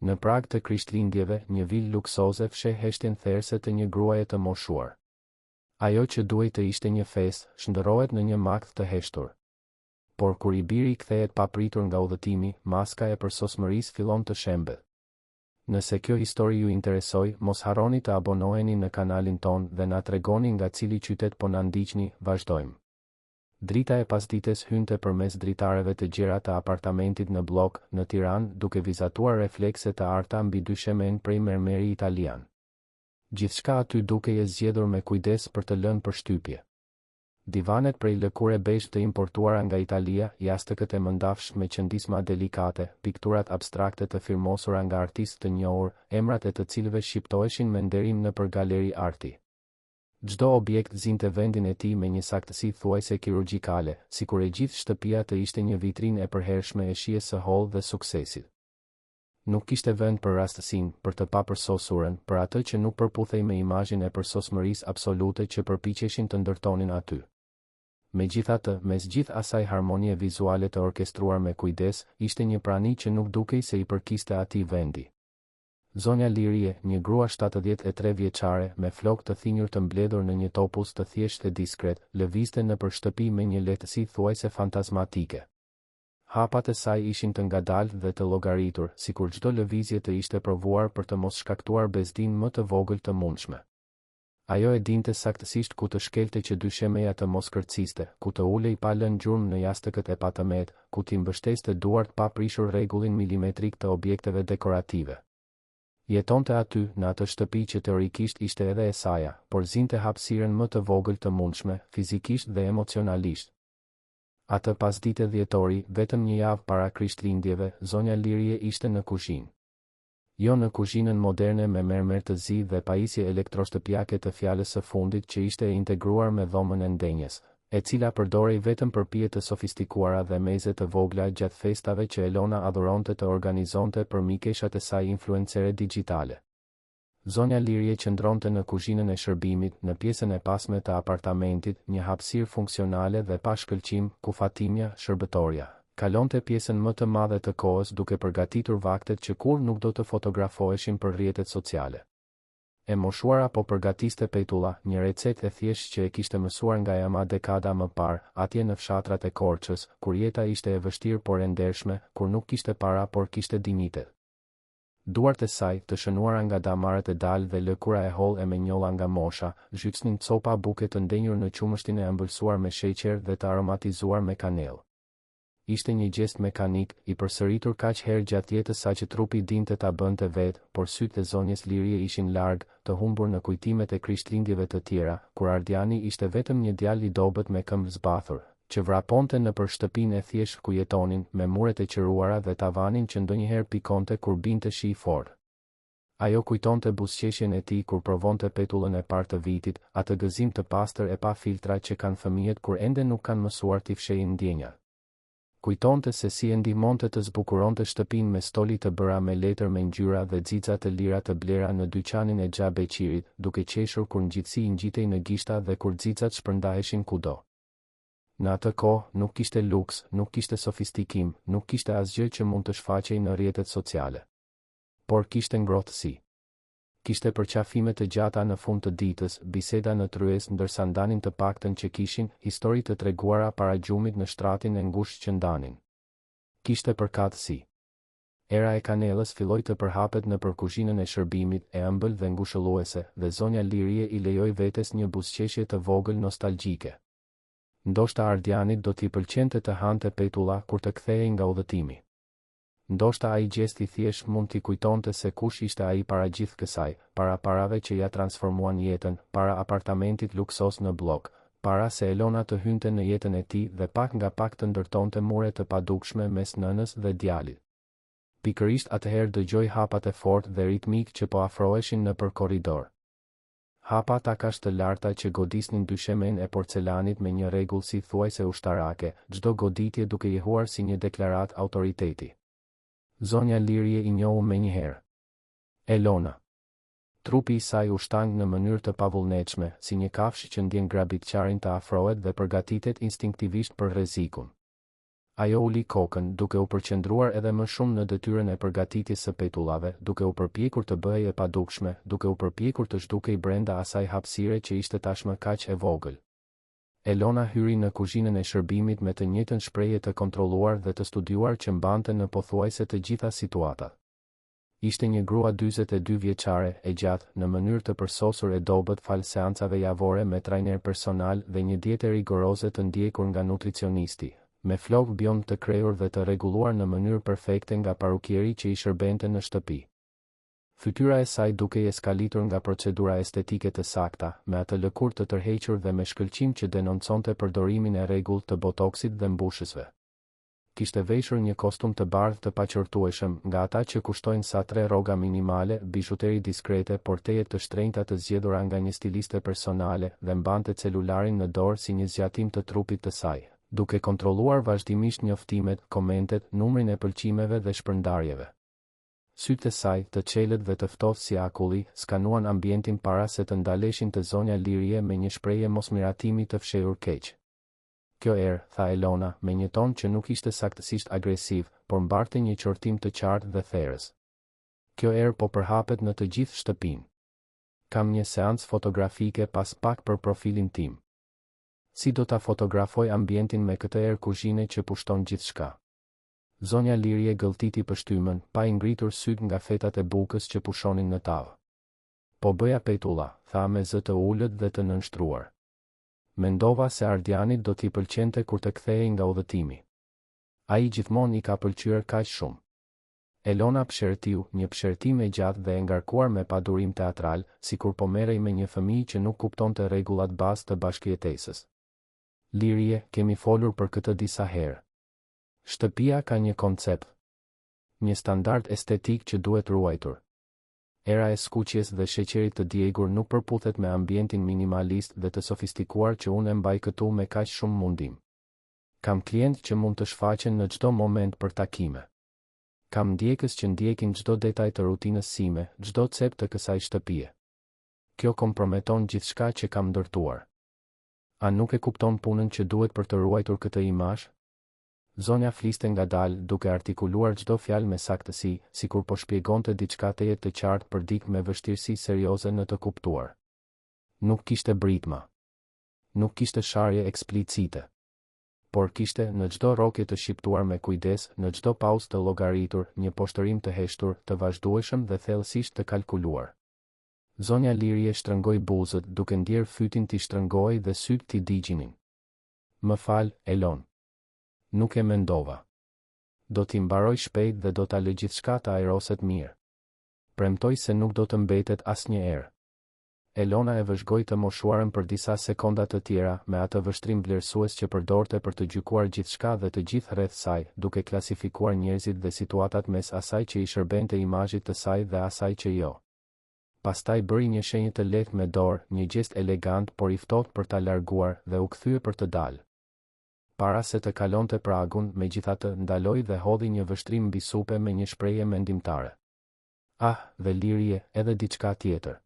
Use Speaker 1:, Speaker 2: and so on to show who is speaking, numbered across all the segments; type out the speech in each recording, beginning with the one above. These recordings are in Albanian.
Speaker 1: Në prag të Krishtlindjeve, një vilë luksoze fsheh heshtjen therse të një gruaje të moshuar. Ajo që duhej të ishte një festë, shndërrohet në një makth të heshtur. Por kur i biri kthehet papritur nga udhëtimi, maska e përsosmërisë fillon të shembet. Nëse kjo histori ju interesoj, mos harroni të abonoheni në kanalin ton dhe na tregoni nga cili qytet po na ndiqni, vazhdojmë. Drita e pasdites hynte përmes dritareve të gjera të apartamentit në blok, në Tiranë, duke vizatuar reflekse të arta mbi dyshemen prej mermeri italian. Gjithçka aty dukej e zgjedhur me kujdes për të lënë përshtypje. Divanet prej lëkure bezh të importuara nga Italia, jashtëkët e mëndafsh me qëndisma delikate, pikturat abstrakte të firmosura nga artistë të njohur, emrat e të cilëve shqiptoheshin me nderim nëpër galeri arti. Çdo objekt zinte vendin e tij me një saktësi thuajse kirurgjikale, sikur e gjithë shtëpia të ishte një vitrinë e përhershme e shijes së hollë dhe suksesit. Nuk kishte vend për rastësinë, për të papërsosurën, për atë që nuk përputhej me imazhin e përsosmërisë absolute që përpiqeshin të ndërtonin aty. Megjithatë, mes gjithë asaj harmonie vizuale të orkestruar me kujdes, ishte një prani që nuk dukej se i përkiste atij vendi. Zonja Lirie, një grua 73 vjeçare, me flokë të thinjur të mbledhur në një topuz të thjeshtë e diskret, lëvizte nëpër shtëpi me një lehtësi thuajse fantazmatike. Hapat e saj ishin të ngadalë dhe të llogaritur, sikur çdo lëvizje të ishte provuar për të mos shkaktuar bezdin më të vogël të mundshme. Ajo e dinte saktësisht ku të shkelte që dyshemeja të mos kërciste, ku të ulej pa lënë gjurmë në jashtëkët e patëmet, ku t'i mbështeste duart pa prishur rregullin milimetrik të objekteve dekorative. Jetonte aty, në atë shtëpi që teorikisht ishte edhe e saja, por zinte hapësirën më të vogël të mundshme, fizikisht dhe emocionalisht. Atë pasdite dhjetori, vetëm një javë para Krishtlindjeve, zonja Lirie ishte në kuzhinë. Jo në kuzhinën moderne me mermer të zi dhe pajisje elektroshtëpiake të fjalës së fundit që ishte e integruar me dhomën e ndenjes, e cila përdorej vetëm për pije të sofistikuara dhe meze të vogla gjatë festave që Elona adhuronte të organizonte për mikeshat e saj influencere digjitale. Zonja Lirie qëndronte në kuzhinën e shërbimit, në pjesën e pasme të apartamentit, një hapësirë funksionale dhe pa shkëlqim, ku Fatimja, shërbëtorja, kalonte pjesën më të madhe të kohës duke përgatitur vaktet që kur nuk do të fotografoheshin për rrjetet sociale. E moshuara po përgatiste petulla, një recetë e thjeshtë që e kishte mësuar nga jama dekada më parë, atje në fshatrat e Korçës, kur jeta ishte e vështirë por e ndershme, kur nuk kishte para por kishte dinjitet. Duart e saj, të shënuara nga damarët e dalë dhe lëkura e hollë e menjolla nga mosha, zhycnin copa buke të ndenjur në qumështin e ëmbëlsuar me sheqer dhe të aromatizuar me kanellë. Ishte një gjest mekanik, i përsëritur kaq herë gjatë jetës sa që trupi dinte ta bënte vetë, por sytë e zonjes Lirie ishin larg, të humbur në kujtimet e Krishtlindjeve të tjera, kur Ardiani ishte vetëm një djalë i dobët me këmbë zbathur, që vraponte nëpër shtëpinë e thjeshtë ku jetonin, me muret e qëruara dhe tavanin që ndonjëherë pikonte kur binte shi i fortë. Ajo kujtonte buzëqeshjen e tij kur provonte petullën e parë të vitit, atë gëzim të pastër e pa filtra që kanë fëmijët kur ende nuk kanë mësuar t'i fshehin ndjenjat. Kujtonte se si e ndihmonte të zbukuronte shtëpinë me stoli të bëra me letër me ngjyra dhe xixa të lira të blera në dyqanin e Xhabeqirit, duke qeshur kur ngjitësi i ngjitej në gishta dhe kur xixat shpërndaheshin kudo. Në atë kohë, nuk kishte luks, nuk kishte sofistikim, nuk kishte asgjë që mund të shfaqej në rrjetet sociale. Por kishte ngrohtësi. Kishte përqafime të gjata në fund të ditës, biseda në tryez ndërsa ndanin të paktën që kishin, histori të treguara para gjumit në shtratin e ngushtë që ndanin. Kishte përkatësi. Era e kanellës filloi të përhapet nëpër kuzhinën e shërbimit, e ëmbël dhe ngushëlluese, dhe zonja Lirie i lejoi vetes një buzëqeshje të vogël nostalgjike. Ndoshta Ardianit do t'i pëlqente të hante petulla kur të kthehej nga udhëtimi. Ndoshta ai gjesti thjesht mund t'i kujtonte se kush ishte ai para gjithë kësaj, para parave që ja transformuan jetën, para apartamentit luksos në blok, para se Elona të hynte në jetën e tij dhe pak nga pak të ndërtonte mure të padukshme mes nënës dhe djalit. Pikërisht atëherë dëgjoi hapat e fortë dhe ritmik që po afroheshin nëpër korridor. Hapa takash të larta që godisnin dyshemen e porcelanit me një rregull si thuajse ushtarake, çdo goditje duke jehuar si një deklarat autoriteti. Zonja Lirie i njohu menjëherë. Elona. Trupi i saj u shtang në mënyrë të pavullnetshme, si një kafshë që ndjen grabitqarin të afrohet dhe përgatitet instinktivisht për rrezikun. Ajo uli kokën, duke u përqendruar edhe më shumë në detyrën e përgatitjes së petullave, duke u përpjekur të bëhej e padukshme, duke u përpjekur të zhdukej brenda asaj hapësire që ishte tashmë kaq e vogël. Elona hyri në kuzhinën e shërbimit me të njëjtën shprehje të kontrolluar dhe të studiuar që mbante në pothuajse të gjitha situatat. Ishte një grua 42 vjeçare, e gjatë, në mënyrë të përsosur e dobët fal seancave javore me trajner personal dhe një dietë rigoroze të ndjekur nga nutricionisti, me flokë biond të krejur dhe të rregulluar në mënyrë perfekte nga parukieri që i shërbente në shtëpi. Fytyra e saj dukej e skalitur nga procedura estetike të sakta, me atë lëkurë të tërhequr dhe me shkëlqim që denonconte përdorimin e rregullt të botoksit dhe mbushësve. Kishte veshur një kostum të bardhë të paqortueshëm, nga ata që kushtojnë sa 3 rroga minimale, bijuteri diskrete, porteje të shtrenjta të zgjedhura nga një stiliste personale dhe mbante celularin në dorë si një zgjatim të trupit të saj, duke kontrolluar vazhdimisht njoftimet, komentet, numrin e pëlqimeve dhe shpërndarjeve. Sytë e saj, të qelët dhe të ftohtë si akulli, skanuan ambientin para se të ndaleshin të zonja Lirie me një shprehje mosmiratimi të fshehur keq. Kjo tha Elona, me një ton që nuk ishte saktësisht agresiv, por mbarte një qortim të qartë dhe therrës. Kjo po përhapet në të gjithë shtëpinë. Kam një seancë fotografike pas pak për profilin tim. Si do ta fotografoj ambientin me këtë kuzhine që pushton gjithçka? Zonja Lirie gëlltiti pështymën, pa i ngritur syt nga fetat e bukës që pushonin në tavë. Po bëja petulla, tha me zë të ulët dhe të nënshtruar. Mendova se Ardianit do t'i pëlqente kur të kthehej nga udhëtimi. Ai gjithmonë i ka pëlqyer kaq shumë. Elona pshertiu, një pshertim e gjatë dhe e ngarkuar me padurim teatral, sikur po merrej me një fëmijë që nuk kuptonte rregullat bazë të bashkëjetesës. Lirie, kemi folur për këtë disa herë. Shtëpia ka një koncept, një standard estetik që duhet ruajtur. Era e skuqjes dhe sheqerit të djegur nuk përputhet me ambientin minimalist dhe të sofistikuar që unë e mbaj këtu me kaq shumë mundim. Kam klient që mund të shfaqen në çdo moment për takime. Kam ndjekës që ndjekin çdo detaj të rutinës sime, çdo cep të kësaj shtëpie. Kjo komprometon gjithçka që kam ndërtuar. A nuk e kupton punën që duhet për të ruajtur këtë imazh? Zonja fliste ngadalë, duke artikuluar çdo fjalë me saktësi, sikur po shpjegonte diçka të jetë të qartë për dikë me vështirësi serioze në të kuptuar. Nuk kishte britma. Nuk kishte sharje eksplicite. Por kishte, në çdo rrokje të shqiptuar me kujdes, në çdo pauzë të llogaritur, një poshtërim të heshtur, të vazhdueshëm dhe thellësisht të kalkuluar. Zonja Lirie shtrëngoi buzët, duke ndjer fytin t'i shtrëngoi dhe syt t'i digjinin. Më fal, Elon. Nuk e mendova. Do t'i mbaroj shpejt dhe do t'a lë gjithçka të ajroset mirë. Premtoj se nuk do të mbetet asnjëherë. Elona e vëzhgoi të moshuarën për disa sekonda të tjera, me atë vështrim vlerësues që përdorte për të gjykuar gjithçka dhe të gjithë rreth saj, duke klasifikuar njerëzit dhe situatat mes asaj që i shërbente imazhit të saj dhe asaj që jo. Pastaj bëri një shenjë të lehtë me dorë, një gjest elegant por i ftohtë për ta larguar dhe u kthye për të dalë. Para se të kalonte pragun, megjithatë ndaloi dhe hodhi një vështrim mbi supe me një shprehje mendimtare. Dhe Lirie, edhe diçka tjetër.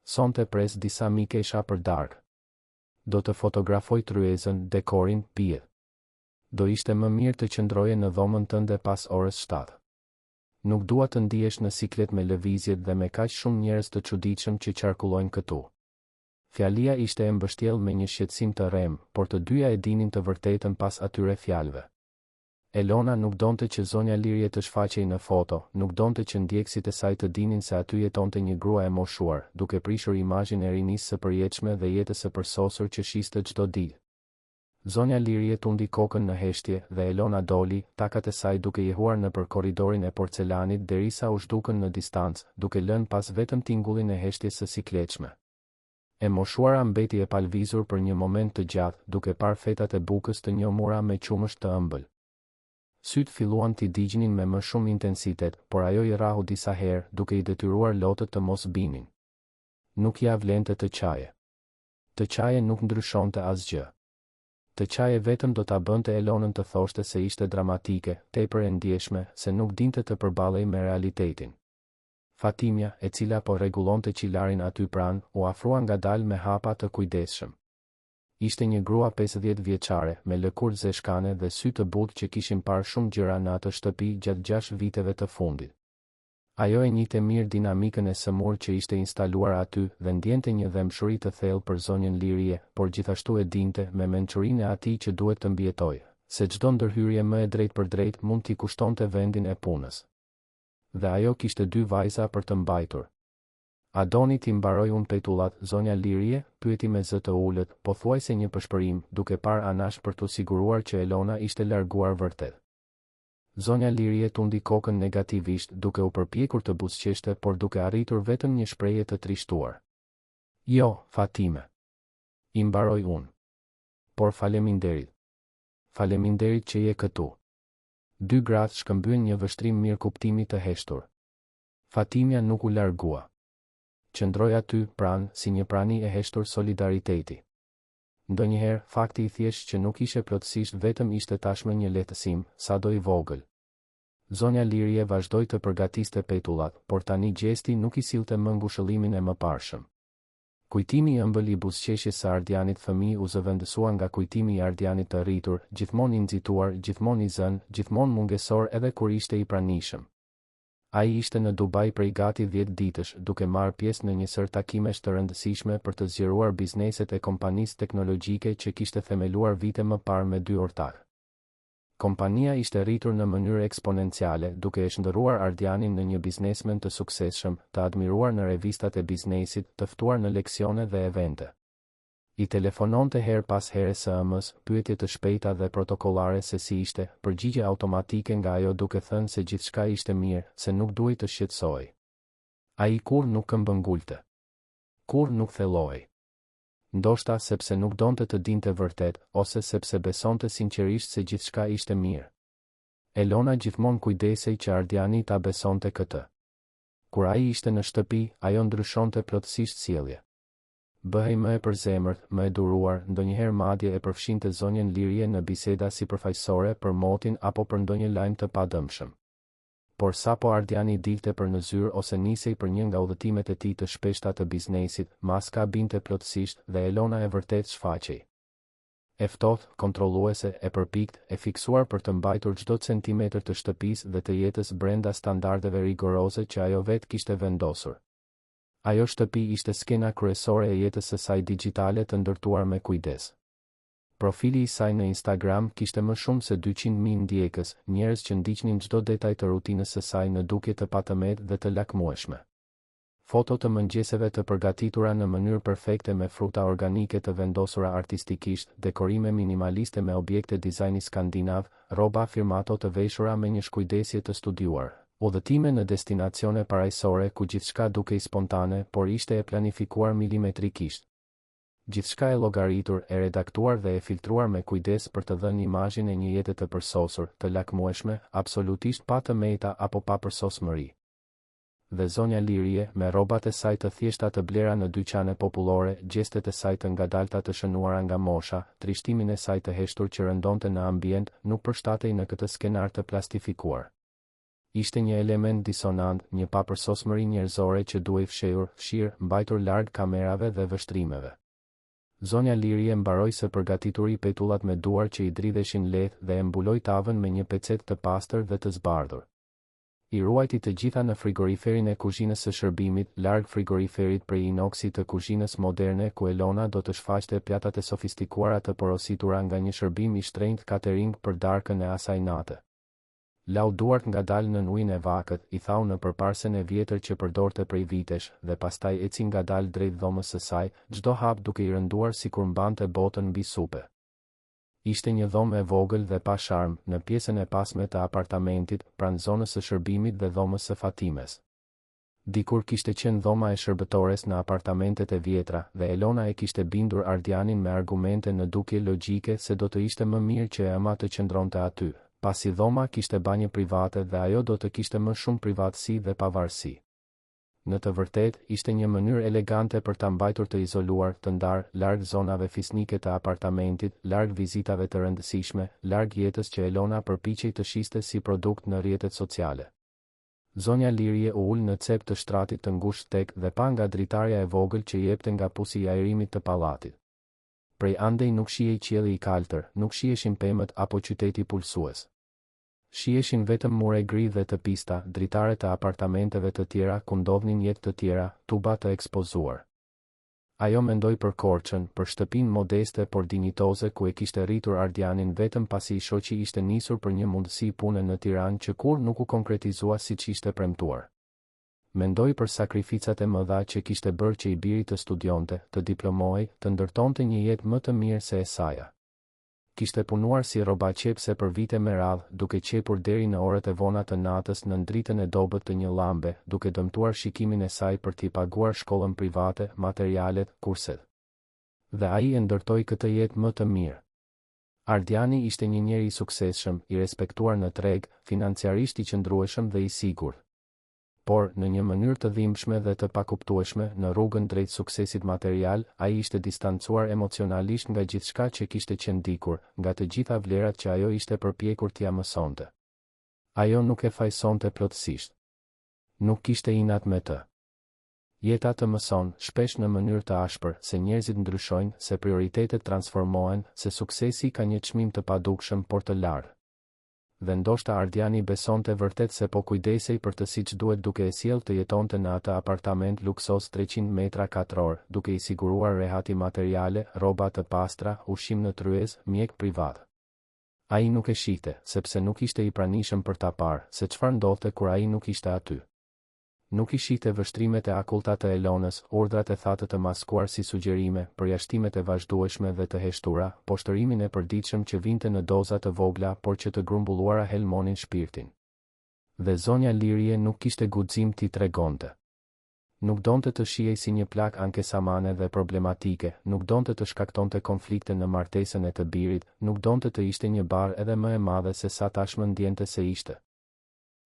Speaker 1: Sonte pres disa mikesha për darkë. Do të fotografoj tryezën, dekorin, pije. Do ishte më mirë të qëndroje në dhomën tënde pas orës 7. Nuk dua të ndihesh në siklet me lëvizjet dhe me kaq shumë njerëz të çuditshëm që qarkullojnë këtu. Fjalia ishte e mbështjellë me një shqetësim të rrem, por të dyja e dinin të vërtetën pas atyre fjalëve. Elona nuk donte që zonja Lirie të shfaqej në foto, nuk donte që ndjekësit e saj të dinin se aty jetonte një grua e moshuar, duke prishur imazhin e rinisë së përjetshme dhe jetës së përsosur që shiste çdo ditë. Zonja Lirie tundi kokën në heshtje dhe Elona doli, takat e saj duke jehuar nëpër korridorin e porcelanit derisa u zhdukën në distancë, duke lënë pas vetëm tingullin e heshtjes së sikletshme. E moshuara mbeti e palvizur për një moment të gjatë, duke parë fetat e bukës të njomura me qumësht të ëmbël. Syt filluan t'i digjinin me më shumë intensitet, por ajo i rrahu disa herë, duke i detyruar lotët të mos binin. Nuk ja vlente të qaje. Të qaje nuk ndryshonte asgjë. Të qaje vetëm do ta bënte Elonën të thoshte se ishte dramatike, tepër e ndjeshme, se nuk dinte të përballej me realitetin. Fatimja, e cila po rregullonte qilarin aty pranë, u afrua ngadalë me hapa të kujdesshëm. Ishte një grua 50 vjeçare, me lëkurë zeshkane dhe sy të butë që kishin parë shumë gjëra në atë shtëpi gjatë 6 viteve të fundit. Ajo e njihte mirë dinamikën e sëmurë që ishte instaluar aty dhe ndjente një dëmshuri të thellë për zonjën Lirie, por gjithashtu e dinte me mençurinë e atij që duhet të mbijetojë, se çdo ndërhyrje më e drejtë për drejt mund t'i kushtonte vendin e punës. Dhe ajo kishte 2 vajza për të mbajtur. A doni ti mbaroj unë petullat, zonja Lirie, pyeti me zë të ulët, pothuajse një pëshpërim, duke parë anash për t'u siguruar që Elona ishte larguar vërtet. Zonja Lirie tundi kokën negativisht, duke u përpjekur të buzëqeshte, por duke arritur vetëm një shprehje të trishtuar. Jo, Fatime. I mbaroj unë. Por faleminderit. Faleminderit që je këtu. 2 gratë shkëmbyen një vështrim mirë kuptimi të heshtur. Fatimja nuk u largua. Qëndroi aty pranë, si një prani e heshtur solidariteti. Ndonjëherë, fakti I thjesht që nuk ishe plotësisht vetëm ishte tashmë një lehtësim, sado I vogël. Zonja Lirie vazhdoi të përgatiste petullat, por tani gjesti nuk I sillte më ngushëllimin e mëparshëm. Kujtimi I ëmbël I buzëqeshjes së Ardianit fëmijë u zëvendësua nga kujtimi I Ardianit të rritur, gjithmonë I nxituar, gjithmonë I zënë, gjithmonë mungesor edhe kur ishte I pranishëm. Ai ishte në Dubai prej gati 10 ditësh, duke marrë pjesë në një sër takimesh të rëndësishme për të zgjeruar bizneset e kompanisë teknologjike që kishte themeluar vite më parë me 2 ortakë. Kompania ishte rritur në mënyrë eksponenciale, duke e shndërruar Ardianin në një biznesmen të suksesshëm, të admiruar në revistat e biznesit, të ftuar në leksione dhe evente. I telefononte her pas here SMS, pyetje të shpejta dhe protokollare se si ishte, përgjigje automatike nga ajo duke thënë se gjithçka ishte mirë, se nuk duhej të shqetësohej. Ai kur nuk këmbëngulte. Kur nuk thelloi. Ndoshta sepse nuk donte të dinte vërtet, ose sepse besonte sinqerisht se gjithçka ishte mirë. Elona gjithmonë kujdesej që Ardiani ta besonte këtë. Kur ai ishte në shtëpi, ajo ndryshonte plotësisht sjellje. Bëhej më e përzemërt, më e duruar, ndonjëherë madje e përfshinte zonjën Lirie në biseda sipërfaqësore për motin apo për ndonjë lajm të padëmshëm. Por sapo Ardiani dilte për në zyrë ose nisej për një nga udhëtimet e tij të shpeshta të biznesit, maska binte plotësisht dhe Elona e vërtet shfaqej. E ftohtë, kontrolluese, e përpikt, e fiksuar për të mbajtur çdo centimetër të shtëpisë dhe të jetës brenda standardeve rigoroze që ajo vetë kishte vendosur. Ajo shtëpi ishte skena kryesore e jetës së saj digjitale të ndërtuar me kujdes. Profili I saj në Instagram kishte më shumë se 200.000 ndjekës, njerëz që ndiqnin çdo detaj të rutinës së saj në dukje të patëmet dhe të lakmueshme. Foto të mëngjeseve të përgatitura në mënyrë perfekte me fruta organike të vendosura artistikisht, dekorime minimaliste me objekte dizajni skandinav, rroba firmato të veshura me një shkujdesje të studiuar. Udhëtime në destinacione parajsore ku gjithçka dukej spontane, por ishte e planifikuar milimetrikisht. Gjithçka e llogaritur, e redaktuar dhe e filtruar me kujdes për të dhënë imazhin e një jete të përsosur, të lakmueshme, absolutisht pa të meta apo pa përsosmëri. Dhe zonja Lirie, me rrobat e saj të thjeshta të blera në dyqane popullore, gjestet e saj të ngadalta të shënuara nga mosha, trishtimin e saj të heshtur që rëndonte në ambient, nuk përshtatej në këtë skenar të plastifikuar. Ishte një element disonant, një papërsosmëri njerëzore që duhej fshirë, mbajtur larg kamerave dhe vështrimeve. Zonja Lirie mbaroi së përgatituri petullat me duar që I dridheshin lehtë dhe e mbuloi tavën me një pecet të pastër dhe të zbardhur. I ruajti të gjitha në frigoriferin e kuzhinës së shërbimit, larg frigoriferit prej inoksit të kuzhinës moderne ku Elona do të shfaqte pjatat e sofistikuara të porositura nga një shërbim I shtrenjtë catering për darkën e asaj nate. Lau duart ngadalë nën ujin e vakët, I thau në përparsen e vjetër që përdorte prej vitesh, dhe pastaj eci ngadalë drejt dhomës së saj, çdo hap duke I rënduar sikur mbante botën mbi supe. Ishte një dhomë e vogël dhe pa sharm, në pjesën e pasme të apartamentit, pranë zonës së shërbimit dhe dhomës së Fatimes. Dikur kishte qenë dhoma e shërbëtores në apartamentet e vjetra, dhe Elona e kishte bindur Ardianin me argumente në dukje logjike se do të ishte më mirë që ema të qëndronte aty. Pasi dhoma kishte banjë private dhe ajo do të kishte më shumë privatësi dhe pavarësi. Në të vërtetë, ishte një mënyrë elegante për ta mbajtur të izoluar, të ndarë, larg zonave fisnike të apartamentit, larg vizitave të rëndësishme, larg jetës që Elona përpiqej të shiste si produkt në rrjetet sociale. Zonja Lirie u ul në cep të shtratit të ngushtë tek dhe pa nga dritarja e vogël që jepte nga pusi I ajrimit të pallatit. Prej andej nuk shihej qielli i kaltër, nuk shiheshin pemët apo qyteti pulsues. Shiheshin vetëm mure gri dhe të pista, dritare të apartamenteve të tjera ku ndodhnin jetë të tjera, tuba të ekspozuar. Ajo mendoi për Korçën, për shtëpinë modeste por dinjitoze ku e kishte rritur Ardianin vetëm pasi i shoqi ishte nisur për një mundësi pune në Tiranë që kur nuk u konkretizua siç ishte premtuar. Mendoi për sakrificat e mëdha që kishte bërë që i biri të studionte, të diplomohej, të ndërtonte një jetë më të mirë se e saja. Kishte punuar si robaqepse për vite me radhë, duke qepur deri në orët e vona të natës në dritën e dobët të një llambe, duke dëmtuar shikimin e saj për t'i paguar shkollën private, materialet, kurset. Dhe ai e ndërtoi këtë jetë më të mirë. Ardiani ishte një njeri i suksesshëm, i respektuar në treg, financiarisht i qëndrueshëm dhe i sigurt. Por, në një mënyrë të dhimbshme dhe të pakuptueshme, në rrugën drejt suksesit material, ai ishte distancuar emocionalisht nga gjithçka që kishte qenë dikur, nga të gjitha vlerat që ajo ishte përpjekur t'ia mësonte. Ajo nuk e fajsonte plotësisht. Nuk kishte inat me të. Jeta të mëson, shpesh në mënyrë të ashpër, se njerëzit ndryshojnë, se prioritetet transformohen, se suksesi ka një çmim të padukshëm por të lartë. Dhe ndoshta Ardiani besonte vërtet se po kujdesej për të siç duhet duke e sjellë të jetonte në atë apartament luksos 300 metra katror, duke i siguruar rehati materiale, rroba të pastra, ushqim në tryez, mjek privat. Ai nuk e shihte, sepse nuk ishte i pranishëm për ta parë, se çfarë ndodhte kur ai nuk ishte aty. Nuk i shihte vështrimet e akullta të Elonës, urdhrat e thatë të maskuar si sugjerime, përjashtimet e vazhdueshme dhe të heshtura, poshtërimin e përditshëm që vinte në doza të vogla por që të grumbulluara helmonin shpirtin. Dhe zonja Lirie nuk kishte guxim t'i tregonte. Nuk donte të shihej si një plak ankesamane dhe problematike, nuk donte të shkaktonte konflikte në martesën e të birit, nuk donte të ishte një barë edhe më e madhe se sa tashmë ndjente se ishte.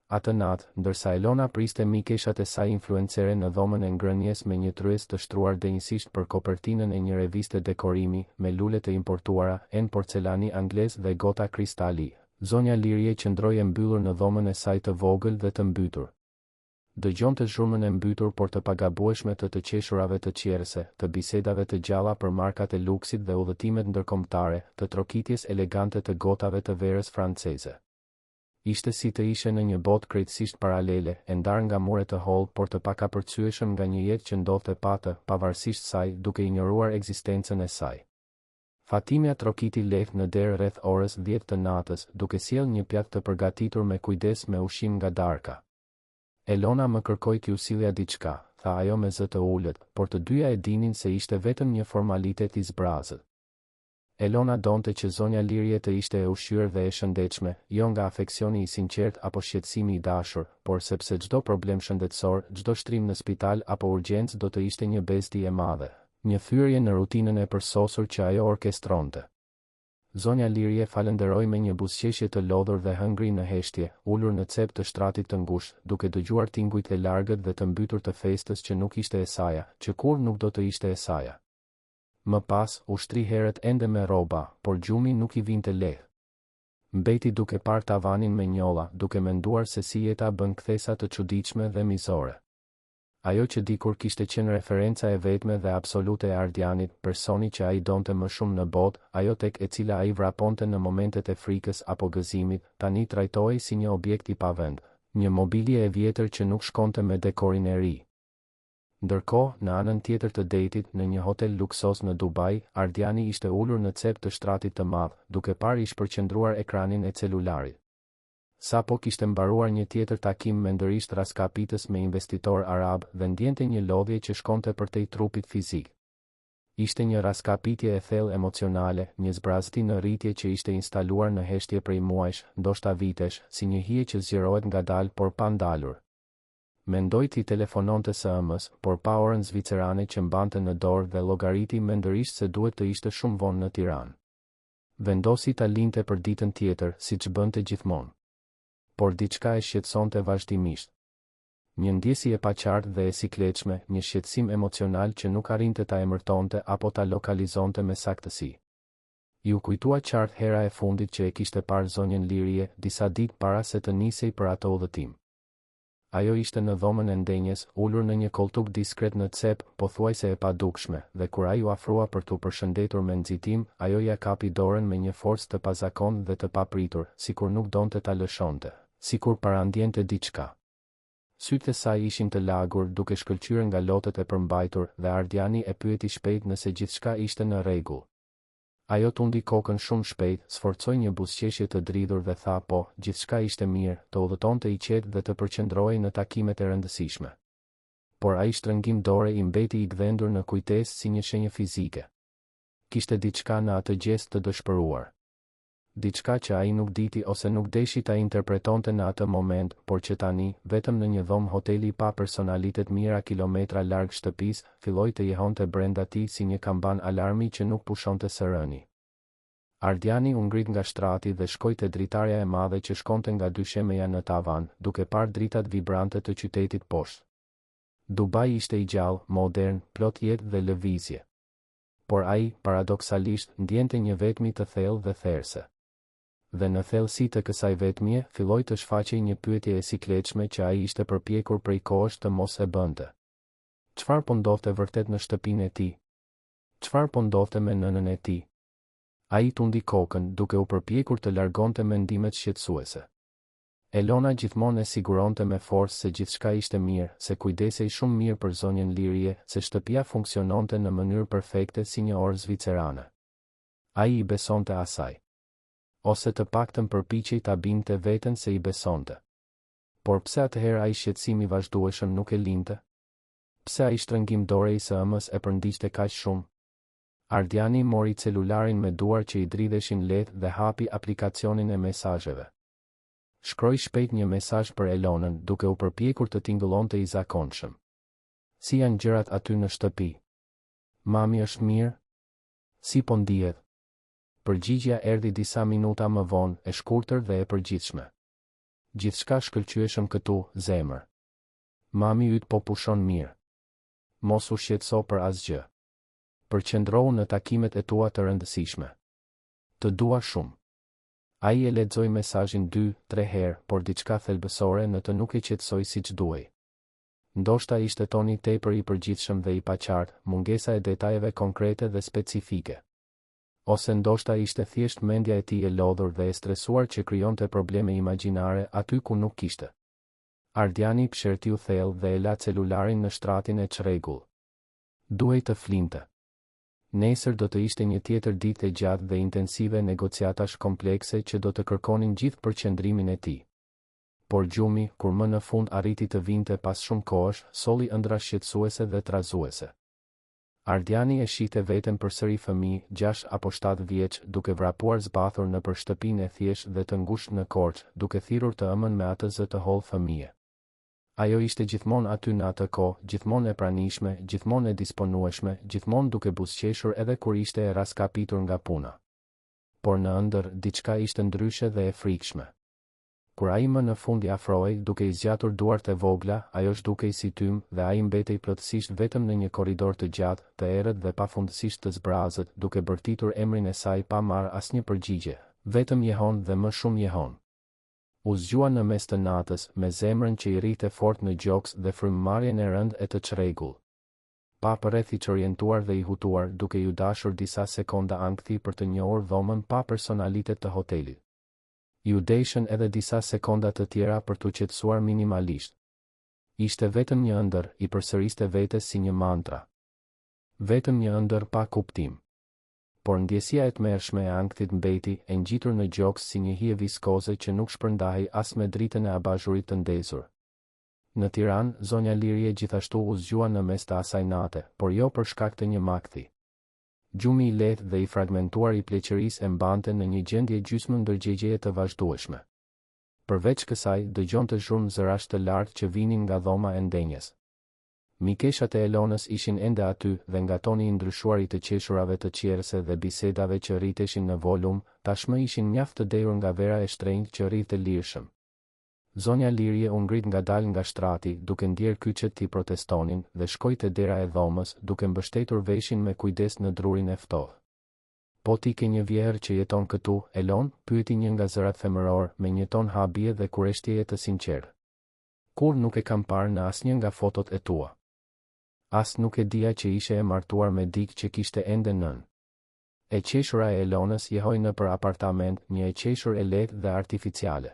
Speaker 1: Atë natë, ndërsa Elona priste mikeshat e saj influencere në dhomën e ngrënjes me një tryez të shtruar denjësisht për kopertinën e një reviste dekorimi, me lule të importuara, en porcelani anglez dhe gota kristali, zonja Lirie qëndroi e mbyllur në dhomën e saj të vogël dhe të mbytur. Dëgjonte zhurmën e mbytur por të pagabueshme të qeshurave të qerëse, të bisedave të gjalla për markat e luksit dhe udhëtimet ndërkombëtare, të trokitjes elegante të gotave të verës franceze. Ishte si të ishe në një botë krejtësisht paralele, e ndarë nga mure të hollë por të pakapërcyeshëm nga një jetë që ndodhte patë, pavarësisht saj, duke ignoruar ekzistencën e saj. Fatimia trokiti lehtë në derë rreth orës 10 të natës, duke sjellë një pjatë të përgatitur me kujdes me ushqim nga darka. Elona më kërkoi t'ju sillja diçka, tha ajo me zë të ulët, por të dyja e dinin se ishte vetëm një formalitet i zbrazët. Elona donte që zonja Lirie të ishte e ushqyer dhe e shëndetshme, jo nga afeksioni i sinqert apo shqetësimi i dashur, por sepse çdo problem shëndetësor, çdo shtrim në spital apo urgjencë do të ishte një bezdi e madhe, një thyrje në rutinën e përsosur që ajo orkestronte. Zonja Lirie falenderoi me një buzëqeshje të lodhur dhe hëngri në heshtje, ulur në cep të shtratit të ngushtë, duke dëgjuar tingujt e largët dhe të mbytur të festës që nuk ishte e saja, që kur nuk do të ishte e saja. Më pas, u shtri herët ende me rroba, por gjumi nuk i vinte lehtë. Mbeti duke parë tavanin me njolla, duke menduar se si jeta bën kthesa të çuditshme dhe mizore. Ajo që dikur kishte qenë referenca e vetme dhe absolute e Ardianit, personi që ai donte më shumë në botë, ajo tek e cila ai vraponte në momentet e frikës apo gëzimit, tani trajtohej si një objekt i pavend, një mobilje e vjetër që nuk shkonte me dekorin e ri. Ndërkohë, në anën tjetër të detit, në një hotel luksos në Dubai, Ardiani ishte ulur në cep të shtratit të madh, duke parë ish përqendruar ekranin e celularit. Sapo kishte mbaruar një tjetër takim me ndërisht raskapitës me investitor arab dhe ndjente një lodhje që shkonte përtej trupit fizik. Ishte një raskapitje e thellë emocionale, një zbrazti në rritje që ishte instaluar në heshtje prej muajsh, ndoshta vitesh, si një hije që zgjerohet ngadalë por pa ndalur. Mendoi t'i telefononte SMS, por pa orën zvicerane që mbante në dorë dhe llogariti mendërisht se duhet të ishte shumë vonë në Tiranë. Vendosi ta linte për ditën tjetër, siç bënte gjithmonë. Por diçka e shqetësonte vazhdimisht. Një ndjesi e paqartë dhe e sikletshme, një shqetësim emocional që nuk arrinte ta emërtonte apo ta lokalizonte me saktësi. Ju kujtua qartë hera e fundit që e kishte parë zonjën Lirie, disa ditë para se të nisej për atë udhëtim. ajo ishte në dhomën e ndenjes, ulur në një koltuk diskret në cep, pothuajse e padukshme, dhe kur ai u afrua për t'u përshëndetur me nxitim, ajo ja kapi dorën me një forcë të pazakon dhe të papritur, sikur nuk donte ta lëshonte, sikur parandjente diçka. Sytë e saj ishin të lagur, duke shkëlqyer nga lotët e përmbajtur, dhe Ardiani e pyeti shpejt nëse gjithçka ishte në rregull. Ajo tundi kokën shumë shpejt, sforcoi një buzëqeshje të dridhur dhe tha po, gjithçka ishte mirë, të udhëtonte i qetë dhe të përqendrohej në takimet e rëndësishme. Por ai shtrëngim dore i mbeti i gdhendur në kujtesë si një shenjë fizike. Kishte diçka në atë gest të dëshpëruar. Diçka që ai nuk diti ose nuk deshi ta interpretonte në atë moment, por që tani, vetëm në një dhomë hoteli pa personalitet mijëra kilometra larg shtëpisë, filloi të jehonte brenda tij si një kamban alarmi që nuk pushonte së rëni. Ardiani u ngrit nga shtrati dhe shkoi te dritarja e madhe që shkonte nga dyshemeja në tavan, duke parë dritat vibrante të qytetit poshtë. Dubai ishte i gjallë, modern, plot jetë dhe lëvizje. Por ai, paradoksalisht, ndjente një vetmi të thellë dhe therse. Dhe në thellësi të kësaj vetmie, filloi të shfaqej një pyetje e sikletshme që ai ishte përpjekur prej kohësh të mos e bënte. Çfarë po ndodhte vërtet në shtëpinë e tij? Çfarë po ndodhte me nënën e tij? Ai tundi kokën, duke u përpjekur të largonte mendimet shqetësuese. Elona gjithmonë e siguronte me forcë se gjithçka ishte mirë, se kujdesej shumë mirë për zonjën Lirie, se shtëpia funksiononte në mënyrë perfekte si një orë zvicerane. Ai i besonte asaj. Ose të paktën përpiqej ta binte veten se i besonte. Por pse atëherë ai shqetësimi vazhdueshëm nuk e linte? Pse ai shtrëngim dore i së ëmës e përndiqte kaq shumë? Ardiani mori celularin me duar që i dridheshin lehtë dhe hapi aplikacionin e mesazheve. Shkroi shpejt një mesazh për Elonën, duke u përpjekur të tingëllonte i zakonshëm. Si janë gjërat aty në shtëpi? Mami është mirë? Si po ndihet? Përgjigjja erdhi disa minuta më vonë, e shkurtër dhe e përgjithshme. Gjithçka shkëlqyeshëm këtu, zemër. Mami yt po pushon mirë. Mos u shqetëso për asgjë. Përqendrohu në takimet e tua të rëndësishme. Të dua shumë. Ai e lexoi mesazhin 2-3 herë, por diçka thelbësore në të nuk e qetësoi siç duhej. Ndoshta ishte toni tepër i përgjithshëm dhe i paqartë, mungesa e detajeve konkrete dhe specifike. Ose ndoshta ishte thjesht mendja e tij e lodhur dhe e stresuar që krijonte probleme imagjinare aty ku nuk kishte. Ardiani pshertiu thellë dhe e la celularin në shtratin e çrregull. Duhej të flinte. Nesër do të ishte një tjetër ditë e gjatë dhe intensive negociatash komplekse që do të kërkonin gjithë përqendrimin e tij. Por gjumi, kur më në fund arriti të vinte pas shumë kohësh, solli ëndra shqetësuese dhe trazuese. Ardiani e shihte veten përsëri fëmijë, 6 apo 7 vjeç, duke vrapuar zbathur nëpër shtëpinë e thjeshtë dhe të ngushtë në korç, duke thirrur të ëmën me atë zë të hollë fëmije. Ajo ishte gjithmonë aty në atë kohë, gjithmonë e pranishme, gjithmonë e disponueshme, gjithmonë duke buzëqeshur edhe kur ishte e raskapitur nga puna. Por në ëndër, diçka ishte ndryshe dhe e frikshme. Kur ai më në fund i afrohej, duke i zgjatur duart e vogla, ajo zhdukej si tym dhe ai mbetej plotësisht vetëm në një korridor të gjatë, të errët dhe pafundësisht të zbrazët, duke bërtitur emrin e saj pa marrë asnjë përgjigje, vetëm jehon dhe më shumë jehon. U zgjua në mes të natës, me zemrën që i rrite fort në gjoks dhe frymëmarrjen e rëndë e të çrregull. Pa përreth i çorientuar dhe i hutuar, duke ju dashur disa sekonda ankthi për të njohur dhomën pa personalitet të hotelit. Ju deshën edhe disa sekonda të tjera për t'u qetësuar minimalisht. Ishte vetëm një ëndër, i përsëriste vetes si një mantra. Vetëm një ëndër pa kuptim. Por ndjesia e tmerrshme e ankthit mbeti, e ngjitur në gjoks si një hije viskoze që nuk shpërndahej as me dritën e abazhurit të ndezur. Në Tiranë, zonja Lirie gjithashtu u zgjua në mes të asaj nate, por jo për shkak të një makthi. Gjumi i lehtë dhe i fragmentuar i pleqërisë e mbante në një gjendje gjysmë ndërgjegjeje të vazhdueshme. Përveç kësaj, dëgjonte zhurmë zërash të lartë që vinin nga dhoma e ndenjes. Mikeshat e Elonës ishin ende aty dhe nga toni i ndryshuar i të qeshurave të qerëse dhe bisedave që rriteshin në volum, tashmë ishin mjaft të derur nga vera e shtrenjtë që rrinte lirshëm. Zonja Lirie u ngrit ngadalë nga shtrati, duke ndjer kyçet që protestonin, dhe shkoi te dera e dhomës, duke mbështetur veshin me kujdes në drurin e ftohtë. Po ti ke një vjerë që jeton këtu, Elon? Pyeti një nga zërat femëror, me një ton habie dhe kureshtjeje të sinqertë. Kur nuk e kam parë në asnjë nga fotot e tua. As nuk e dija që ishe e martuar me dikë që kishte ende nën. E qeshura e Elonës jehoj në për apartament, një e qeshur e lehtë dhe artificiale.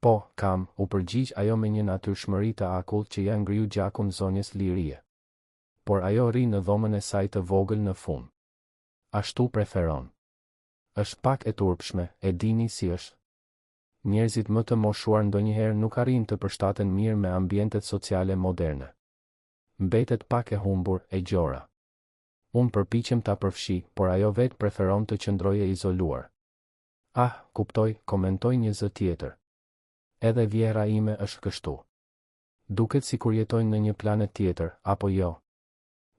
Speaker 1: Po, kam, u përgjigj ajo me një natyrshmëri të akull që ja ngriu gjakun zonjës Lirie. Por ajo ri në dhomën e saj të vogël në fund. Ashtu preferon. Është pak e turpshme, e dini si është. Njerëzit më të moshuar ndonjëherë nuk arrin të përshtaten mirë me ambientet sociale moderne. Mbetet pak e humbur, e gjora. Unë përpiqem ta përfshi, por ajo vetë preferon të qëndrojë izoluar. Ah, kuptoj, komentoj një zë tjetër. Edhe vjera ime është kështu. Duket sikur jetojnë në një planet tjetër, apo jo?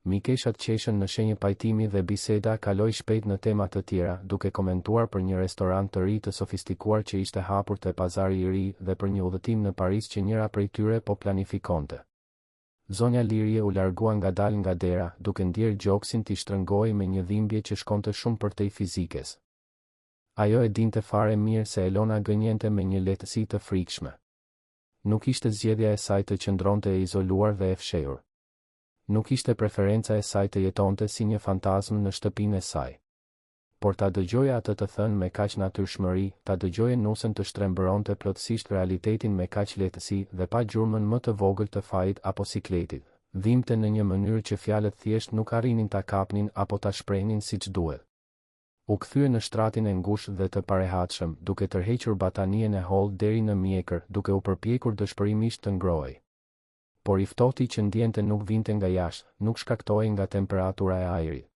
Speaker 1: Mikeshat qeshen në shenjë pajtimi dhe biseda kaloi shpejt në tema të tjera, duke komentuar për një restorant të ri të sofistikuar që ishte hapur te pazari i ri dhe për një udhëtim në Paris që njëra prej tyre po planifikonte. Zonja Lirie u largua ngadalë nga dera, duke ndjerë gjoksin t'i shtrëngoi me një dhimbje që shkonte shumë përtej fizikes. Ajo e dinte fare mirë se Elona gënjente me një lehtësi të frikshme. Nuk ishte zgjedhja e saj të qëndronte e izoluar dhe e fshehur. Nuk ishte preferenca e saj të jetonte si një fantazm në shtëpinë e saj. Por ta dëgjoja atë të thënë me kaq natyrshmëri, ta dëgjoje nusën të shtrembëronte plotësisht realitetin me kaq lehtësi dhe pa gjurmën më të vogël të fajit apo sikletit, dhimbte në një mënyrë që fjalët thjesht nuk arrinin ta kapnin apo ta shprehnin siç duhet. U kthye në shtratin e ngushtë dhe të parehatshëm, duke tërhequr batanien e hollë deri në mjekër, duke u përpjekur dëshpërimisht të ngrohej. Por i ftohti që ndjente nuk vinte nga jashtë, nuk shkaktohej nga temperatura e ajrit.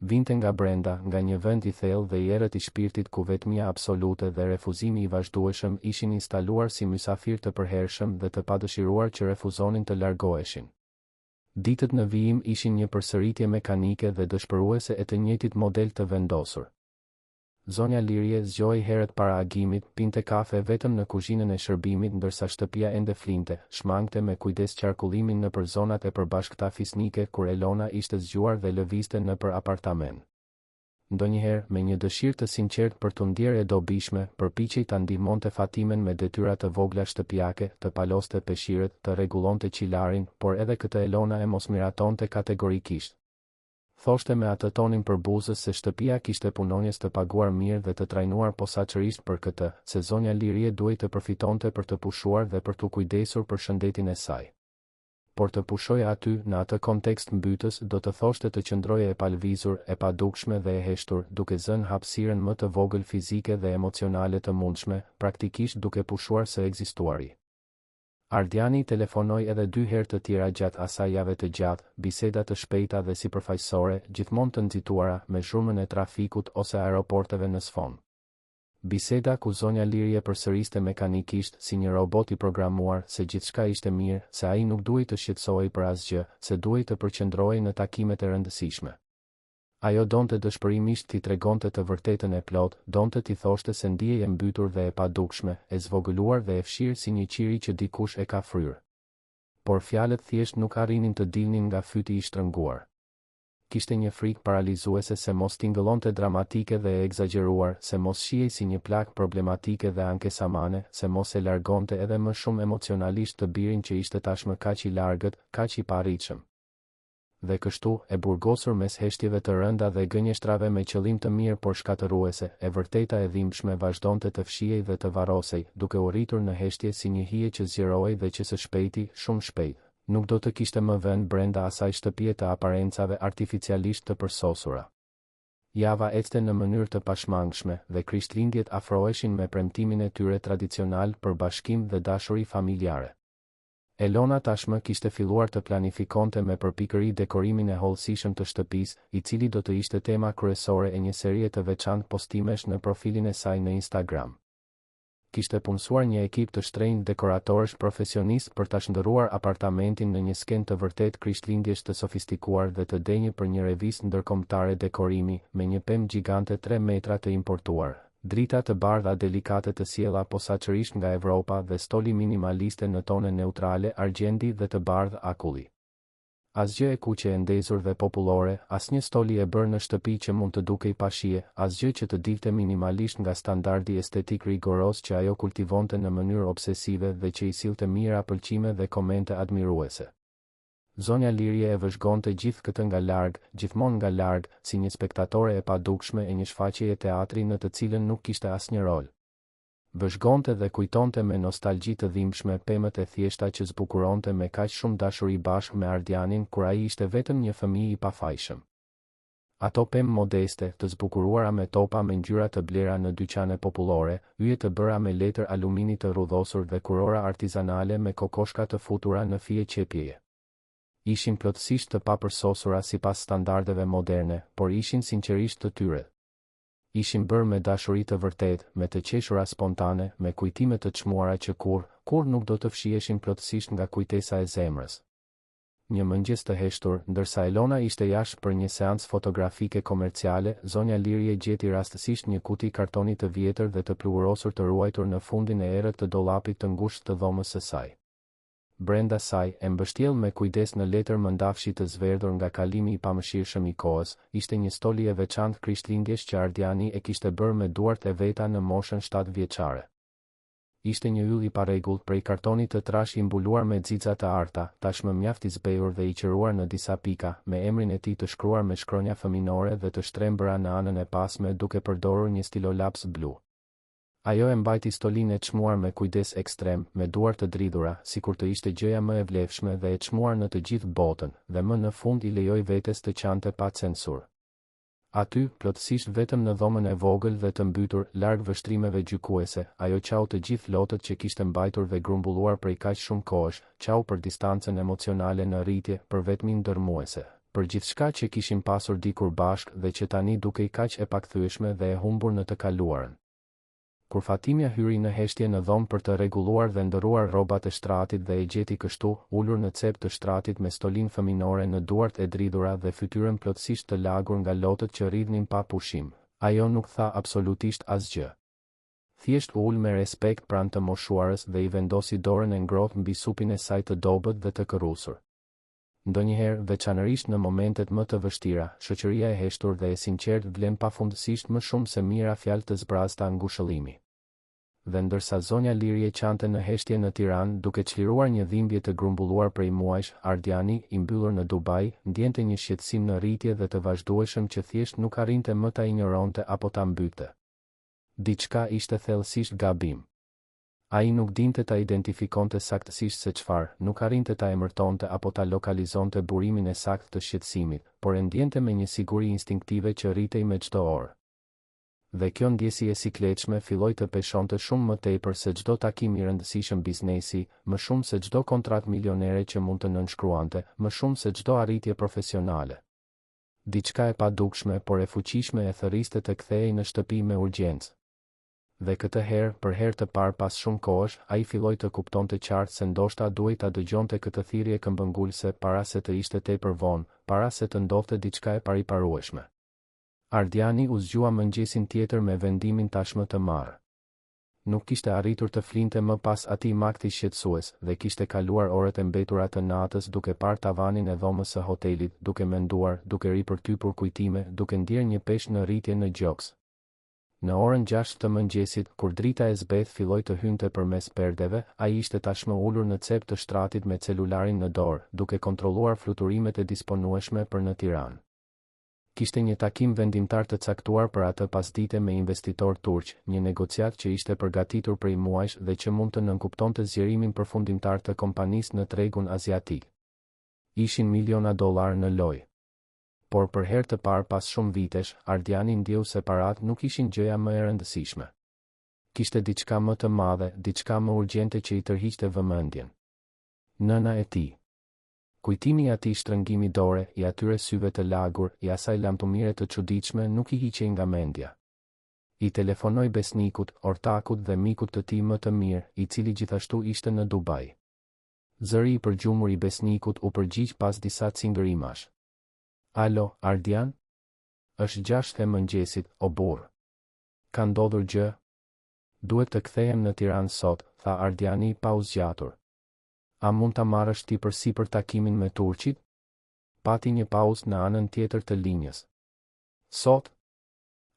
Speaker 1: Vinte nga brenda, nga një vend i thellë dhe i errët i shpirtit ku vetmia absolute dhe refuzimi i vazhdueshëm ishin instaluar si mysafir të përhershëm dhe të padëshiruar që refuzonin të largoheshin. Ditët në vijim ishin një përsëritje mekanike dhe dëshpëruese e të njëjtit model të vendosur. Zonja Lirie zgjoi herët para agimit, pinte kafe vetëm në kuzhinën e shërbimit ndërsa shtëpia ende flinte, shmangte me kujdes qarkullimin nëpër zonat e përbashkëta fisnike kur Elona ishte zgjuar dhe lëvizte nëpër apartament. Ndonjëherë, me një dëshirë të sinqertë për t'u ndjerë e dobishme, përpiqej ta ndihmonte Fatimen me detyra të vogla shtëpiake, të paloste peshqirët, të rregullonte qilarin, por edhe këtë Elona e mos miratonte kategorikisht. Thoshte me atë tonin për buzës se shtëpia kishte punonjes të paguar mirë dhe të trajnuar posaçërisht për këtë, se zonja Lirie duhej të përfitonte për të pushuar dhe për t'u kujdesur për shëndetin e saj. Por të pushojë aty, në atë kontekst mbytës, do të thoshte të qëndroje e palvizur, e padukshme dhe e heshtur, duke zënë hapësirën më të vogël fizike dhe emocionale të mundshme, praktikisht duke pushuar së ekzistuari. Ardiani telefonoi edhe 2 herë të tjera gjatë asaj jave të gjatë, biseda të shpejta dhe sipërfaqësore, gjithmonë të nxituara me zhurmën e trafikut ose aeroporteve në sfond. Biseda ku zonja Lirie përsëriste mekanikisht si një robot i programuar se gjithçka ishte mirë, se ai nuk duhej të shqetësohej për asgjë, se duhej të përqendrohej në takimet e rëndësishme. Ajo donte dëshpërimisht t'i tregonte të vërtetën e plot, donte t'i thoshte se ndihej e mbytur dhe e padukshme, e zvogëluar dhe e fshirë si një qiri që dikush e ka fryrë. Por fjalët thjesht nuk arrinin të dilnin nga fyti i shtrënguar. Kishte një frikë paralizuese se mos tingëllonte dramatike dhe e egzageruar, se mos shihej si një plagë problematike dhe ankesamane, se mos e largonte edhe më shumë emocionalisht të birin që ishte tashmë kaq i largët, kaq i paarritshëm. Dhe kështu, e burgosur mes heshtjeve të rënda dhe gënjeshtrave me qëllim të mirë por shkatëruese, e vërteta e dhimbshme vazhdonte të fshihej dhe të varrosej, duke u rritur në heshtje si një hije që zgjerohej dhe që së shpejti, shumë shpejt, nuk do të kishte më vend brenda asaj shtëpie të aparencave artificialisht të përsosura. Java ecte në mënyrë të pashmangshme dhe Krishtlindjet afroheshin me premtimin e tyre tradicional për bashkim dhe dashuri familjare. Elona tashmë kishte filluar të planifikonte me përpikëri dekorimin e hollësishëm të shtëpisë, i cili do të ishte tema kryesore e një serie të veçantë postimesh në profilin e saj në Instagram. Kishte punësuar një ekip të shtrenjtë dekoratorësh profesionistë për ta shndërruar apartamentin në një skenë të vërtet krishtlindjesh të sofistikuar dhe të denjë për një revistë ndërkombëtare dekorimi, me një pemë gjigante 3 metra të importuar. Drita të bardha delikate të sjella posaçërisht nga Evropa dhe stoli minimaliste në tone neutrale argjendi dhe të bardhë akulli. asgjë e kuqe e ndezur dhe popullore, asnjë stoli e bërë në shtëpi që mund të dukej pa shije, asgjë që të dilte minimalisht nga standardi estetik rigoros që ajo kultivonte në mënyrë obsesive dhe që i sillte mira pëlqime dhe komente admiruese. Zonja Lirje e vëzhgonte gjithë këtë nga larg, gjithmonë nga larg, si një spektatore e padukshme e një shfaqjeje teatri në të cilën nuk kishte asnjë rol. Vëzhgonte dhe kujtonte me nostalgji të dhimbshme pemët e thjeshta që zbukuronte me kaq shumë dashuri bashkë me Ardianin kur ai ishte vetëm një fëmijë i pafajshëm. Ato pemë modeste, të zbukuruara me topa me ngjyra të blera në dyqane popullore, yje të bëra me letër alumini të rrudhosur dhe kurora artizanale me kokoshka të futura në fije qepjeje. Ishin plotësisht të papërsosura sipas standardeve moderne, por ishin sinqerisht të tyre. Ishin bërë me dashuri të vërtet, me të qeshura spontane, me kujtime të çmuara që kur nuk do të fshiheshin plotësisht nga kujtesa e zemrës. Një mëngjes të heshtur, ndërsa Elona ishte jashtë për një seancë fotografike komerciale, zonja Lirje gjeti rastësisht një kuti kartoni të vjetër dhe të pluhurosur të ruajtur në fundin e errët të dollapit të ngushtë të dhomës së saj. Brenda saj, e mbështjell me kujdes në letër mëndafshi të zverdhur nga kalimi i pamëshirshëm i kohës, ishte një stoli e veçantë krishtlindjesh që Ardiani e kishte bërë me duart e veta në moshën 7 vjeçare. Ishte një yll i parregullt prej kartonit të trash i mbuluar me xixa të arta, tashmë mjaft i zbehur dhe i qëruar në disa pika, me emrin e tij të shkruar me shkronja fëminore dhe të shtrembëra në anën e pasme duke përdorur një stilolaps blu. Ajo e mbajti stolinë e çmuar me kujdes ekstrem, me duar të dridhura, sikur të ishte gjëja më e vlefshme dhe e çmuar në të gjithë botën, dhe më në fund i lejoi vetes të qante pa censur. Aty, plotësisht vetëm në dhomën e vogël dhe të mbytur, larg vështrimeve gjykuese, ajo qau të gjithë lotët që kishte mbajtur dhe grumbulluar prej kaq shumë kohësh, qau për distancën emocionale në rritje, për vetmin dërmuese, për gjithçka që kishin pasur dikur bashk dhe që tani dukej kaq e pakthyeshme dhe e humbur në të kaluarën. Kur Fatimia hyri në heshtje në dhomë për të rregulluar dhe ndëruar rrobat e shtratit dhe e gjeti kështu, ulur në cep të shtratit me stolinë fëminore në duart e dridhura dhe fytyrën plotësisht të lagur nga lotët që rridhnin pa pushim, ajo nuk tha absolutisht asgjë. Thjesht ul me respekt pranë të moshuarës dhe i vendosi dorën e ngrohtë mbi supin e saj të dobët dhe të kërrusur. Ndonjëherë, veçanërisht në momentet më të vështira, shoqëria e heshtur dhe e sinqertë vlen pafundësisht më shumë se mira fjalë të zbrazta ngushëllimi. Dhe ndërsa zonja Lirje qante në heshtje në Tiranë duke çliruar një dhimbje të grumbulluar prej muajsh, Ardiani, i mbyllur në Dubai, ndjente një shqetësim në rritje dhe të vazhdueshëm që thjesht nuk arrinte më ta injoronte apo ta mbyte. Diçka ishte thellësisht gabim. Ai nuk dinte ta identifikonte saktësisht se çfarë, nuk arrinte ta emërtonte apo ta lokalizonte burimin e saktë të shqetësimit, por e ndjente me një siguri instinktive që rritej me çdo orë. Dhe kjo ndjesi e sikletshme filloi të peshonte shumë më tepër se çdo takim i rëndësishëm biznesi, më shumë se çdo kontratë milionere që mund të nënshkruante, më shumë se çdo arritje profesionale. Diçka e padukshme por e fuqishme e thërriste të kthehej në shtëpi me urgjencë. Dhe këtë herë, për herë të parë pas shumë kohësh, ai filloi të kuptonte qartë se ndoshta duhej ta dëgjonte këtë thirrje këmbëngulëse para se të ishte tepër vonë, para se të ndodhte diçka e pariparueshme. Ardiani u zgjua mëngjesin tjetër me vendimin tashmë të marrë. Nuk kishte arritur të flinte më pas atij makti shqetësues dhe kishte kaluar orët e mbetura të natës duke parë tavanin e dhomës së hotelit, duke menduar, duke ripërtypur kujtime, duke ndjerë një peshë në rritje në gjoks. Në orën 6 të mëngjesit, kur drita e zbeth filloi të hynte përmes perdeve, ai ishte tashmë ulur në cep të shtratit me celularin në dorë, duke kontrolluar fluturimet e disponueshme për në Tiranë. Kishte një takim vendimtar të caktuar për atë pasdite me investitor turq, një negociat që ishte përgatitur prej muajsh dhe që mund të nënkuptonte zgjerimin përfundimtar të kompanisë në tregun aziatik. Ishin miliona dollar në lojë. Por për herë të parë pas shumë vitesh, Ardiani ndjeu se paratë nuk ishin gjëja më e rëndësishme. Kishte diçka më të madhe, diçka më urgjente që i tërhiqte vëmendjen. Nëna e tij. Kujtimi i atij shtrëngimi dore, i atyre syve të lagur, i asaj lamtumire të çuditshme nuk i hiqej nga mendja. I telefonoi besnikut, ortakut dhe mikut të tij më të mirë, i cili gjithashtu ishte në Dubai. Zëri i përgjumur i besnikut u përgjigj pas disa cingërimash. Alo, Ardian? Është 6 e mëngjesit, o burr. Ka ndodhur gjë? Duhet të kthehem në Tiranë sot, tha Ardiani pa u zgjatur. A mund ta marrësh ti përsipër takimin me turqit? Pati një pauzë në anën tjetër të linjës. Sot?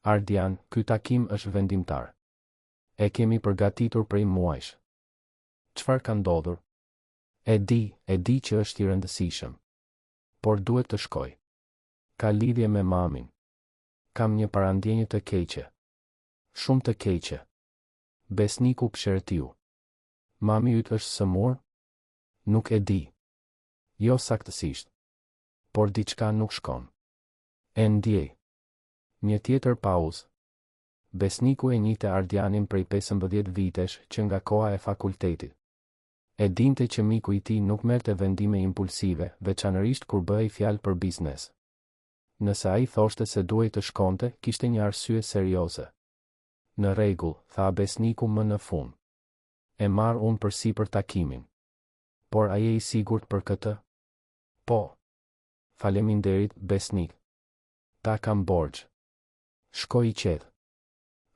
Speaker 1: Ardian, ky takim është vendimtar. E kemi përgatitur prej muajsh. Çfarë ka ndodhur? E di që është i rëndësishëm. Por duhet të shkoj. Ka lidhje me mamin. Kam një parandjenje të keqe. Shumë të keqe. Besniku Pshertiu. Mami yt është sëmur? Nuk e di. Jo saktësisht. Por diçka nuk shkon. E ndjej. Një tjetër pauzë. Besniku e njihte Ardianin prej 15 vitesh që nga koha e fakultetit. E dinte që miku i tij nuk merrte vendime impulsive, veçanërisht kur bëhej fjalë për biznes. Nëse ai thoshte se duhej të shkonte, kishte një arsye serioze. Në rregull, tha besniku më në fund. E marr unë përsipër takimin. Por a je i sigurt për këtë? Po. Faleminderit, besnik. Ta kam borxh. Shkoj i qetë.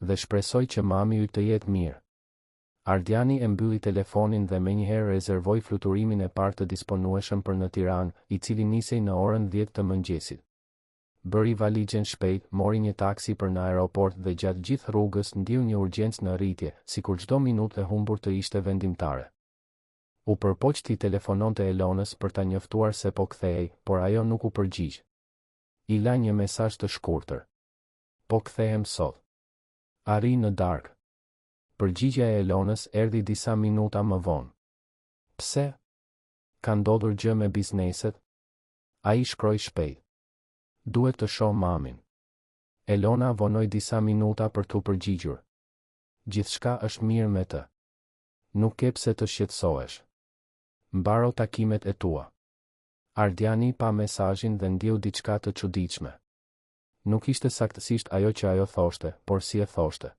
Speaker 1: Dhe shpresoj që mami yt të jetë mirë. Ardiani e mbylli telefonin dhe menjëherë rezervoi fluturimin e parë të disponueshëm për në Tiranë, i cili nisej në orën 10 të mëngjesit. Bëri valixhen shpejt, mori një taksi për në aeroport dhe gjatë gjithë rrugës ndjeu një urgjencë në rritje, sikur çdo minutë e humbur të ishte vendimtare. U përpoqti telefononte Elonës për ta njoftuar se po kthehej, por ajo nuk u përgjigj. I la një mesazh të shkurtër. Po kthehem sot. Arri në darkë. Përgjigjja e Elonës erdhi disa minuta më vonë. Pse? Ka ndodhur gjë me bizneset? Ai shkroi shpejt. Duhet të shoh mamin. Elona vonoi disa minuta për t'u përgjigjur. Gjithçka është mirë me të. Nuk ke pse të shqetësohesh. Mbaro takimet e tua. Ardiani pa mesazhin dhe ndjeu diçka të çuditshme. Nuk ishte saktësisht ajo që ajo thoshte, por si e thoshte.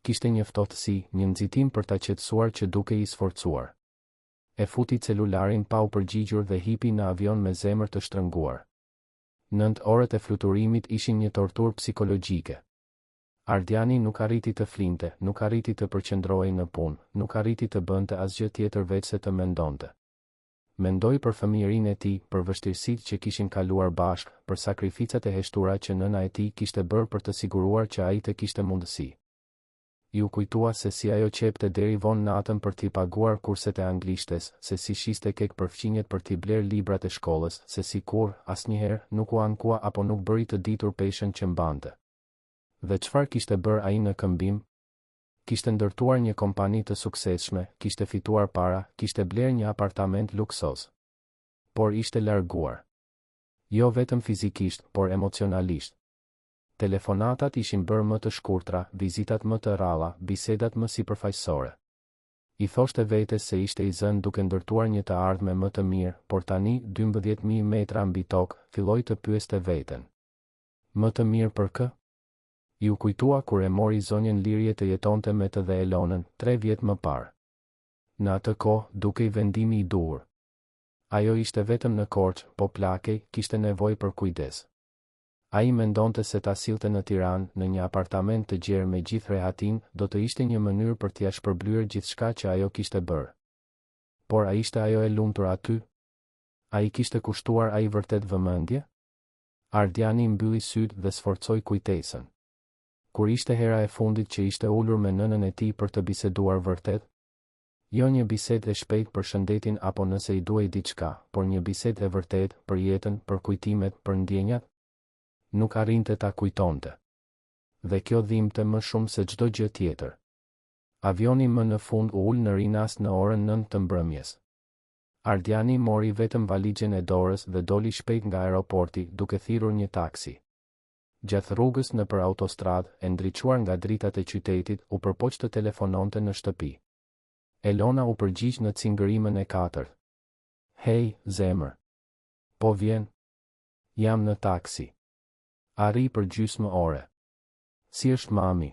Speaker 1: Kishte një ftohtësi, një nxitim për ta qetësuar që duke i sforcuar. E futi celularin pa u përgjigjur dhe hipi në avion me zemër të shtrënguar. 9 orët e fluturimit ishin një torturë psikologjike. Ardiani nuk arriti të flinte, nuk arriti të përqendrohej në punë, nuk arriti të bënte asgjë tjetër veç se të mendonte. Mendoi për fëmijërinë e tij, për vështirësitë që kishin kaluar bashkë, për sakrificat e heshtura që nëna e tij kishte bërë për të siguruar që ai të kishte mundësi. Ju kujtua se si ajo qepte deri vonë natën për t'i paguar kurset e anglishtes, se si shiste kek për fqinjet për t'i bler librat e shkollës, se si kur, asnjëherë, nuk u ankua apo nuk bëri të ditur peshën që mbante. Dhe çfarë kishte bërë ai në këmbim? Kishte ndërtuar një kompani të suksesshme, kishte fituar para, kishte bler një apartament luksoz. Por ishte larguar. Jo vetëm fizikisht, por emocionalisht. Telefonatat ishin bërë më të shkurtra, vizitat më të rralla, bisedat më sipërfaqësore. I thoshte vetes se ishte i zënë duke ndërtuar një të ardhme më të mirë, por tani, 12.000 metra mbi tokë, filloi të pyeste veten. Më të mirë për kë? Ju kujtua kur e mori zonjën Lirje të jetonte me të dhe Elonën, 3 vjet më parë. Në atë kohë, duke i vendimi i duhur. Ajo ishte vetëm në Korçë, po plakej, kishte nevojë për kujdes. Ai mendonte se ta sillte në Tiranë, në një apartament të gjerë me gjithë rehatin, do të ishte një mënyrë për t'ia shpërblyer gjithçka që ajo kishte bërë. Por a ishte ajo e lumtur aty? Ai kishte kushtuar ai vërtet vëmendje? Ardiani mbylli sytë dhe sforcoi kujtesën. Kur ishte hera e fundit që ishte ulur me nënën e tij për të biseduar vërtet? Jo një bisedë e shpejtë për shëndetin apo nëse i duhej diçka, por një bisedë e vërtetë për jetën, për kujtimet, për ndjenjat. Nuk arrinte ta kujtonte. Dhe kjo dhimbte më shumë se çdo gjë tjetër. Avioni më në fund u ul në Rinas në orën 9 të mbrëmjes. Ardiani mori vetëm valixhen e dorës dhe doli shpejt nga aeroporti, duke thirrur një taksi. Gjatë rrugës nëpër autostradë, e ndriçuar nga dritat e qytetit, u përpoq të telefononte në shtëpi. Elona u përgjigj në cingërimën e 4. Hej, zemër. Po vjen? Jam në taksi. Arri për gjysmë ore. Si është mami?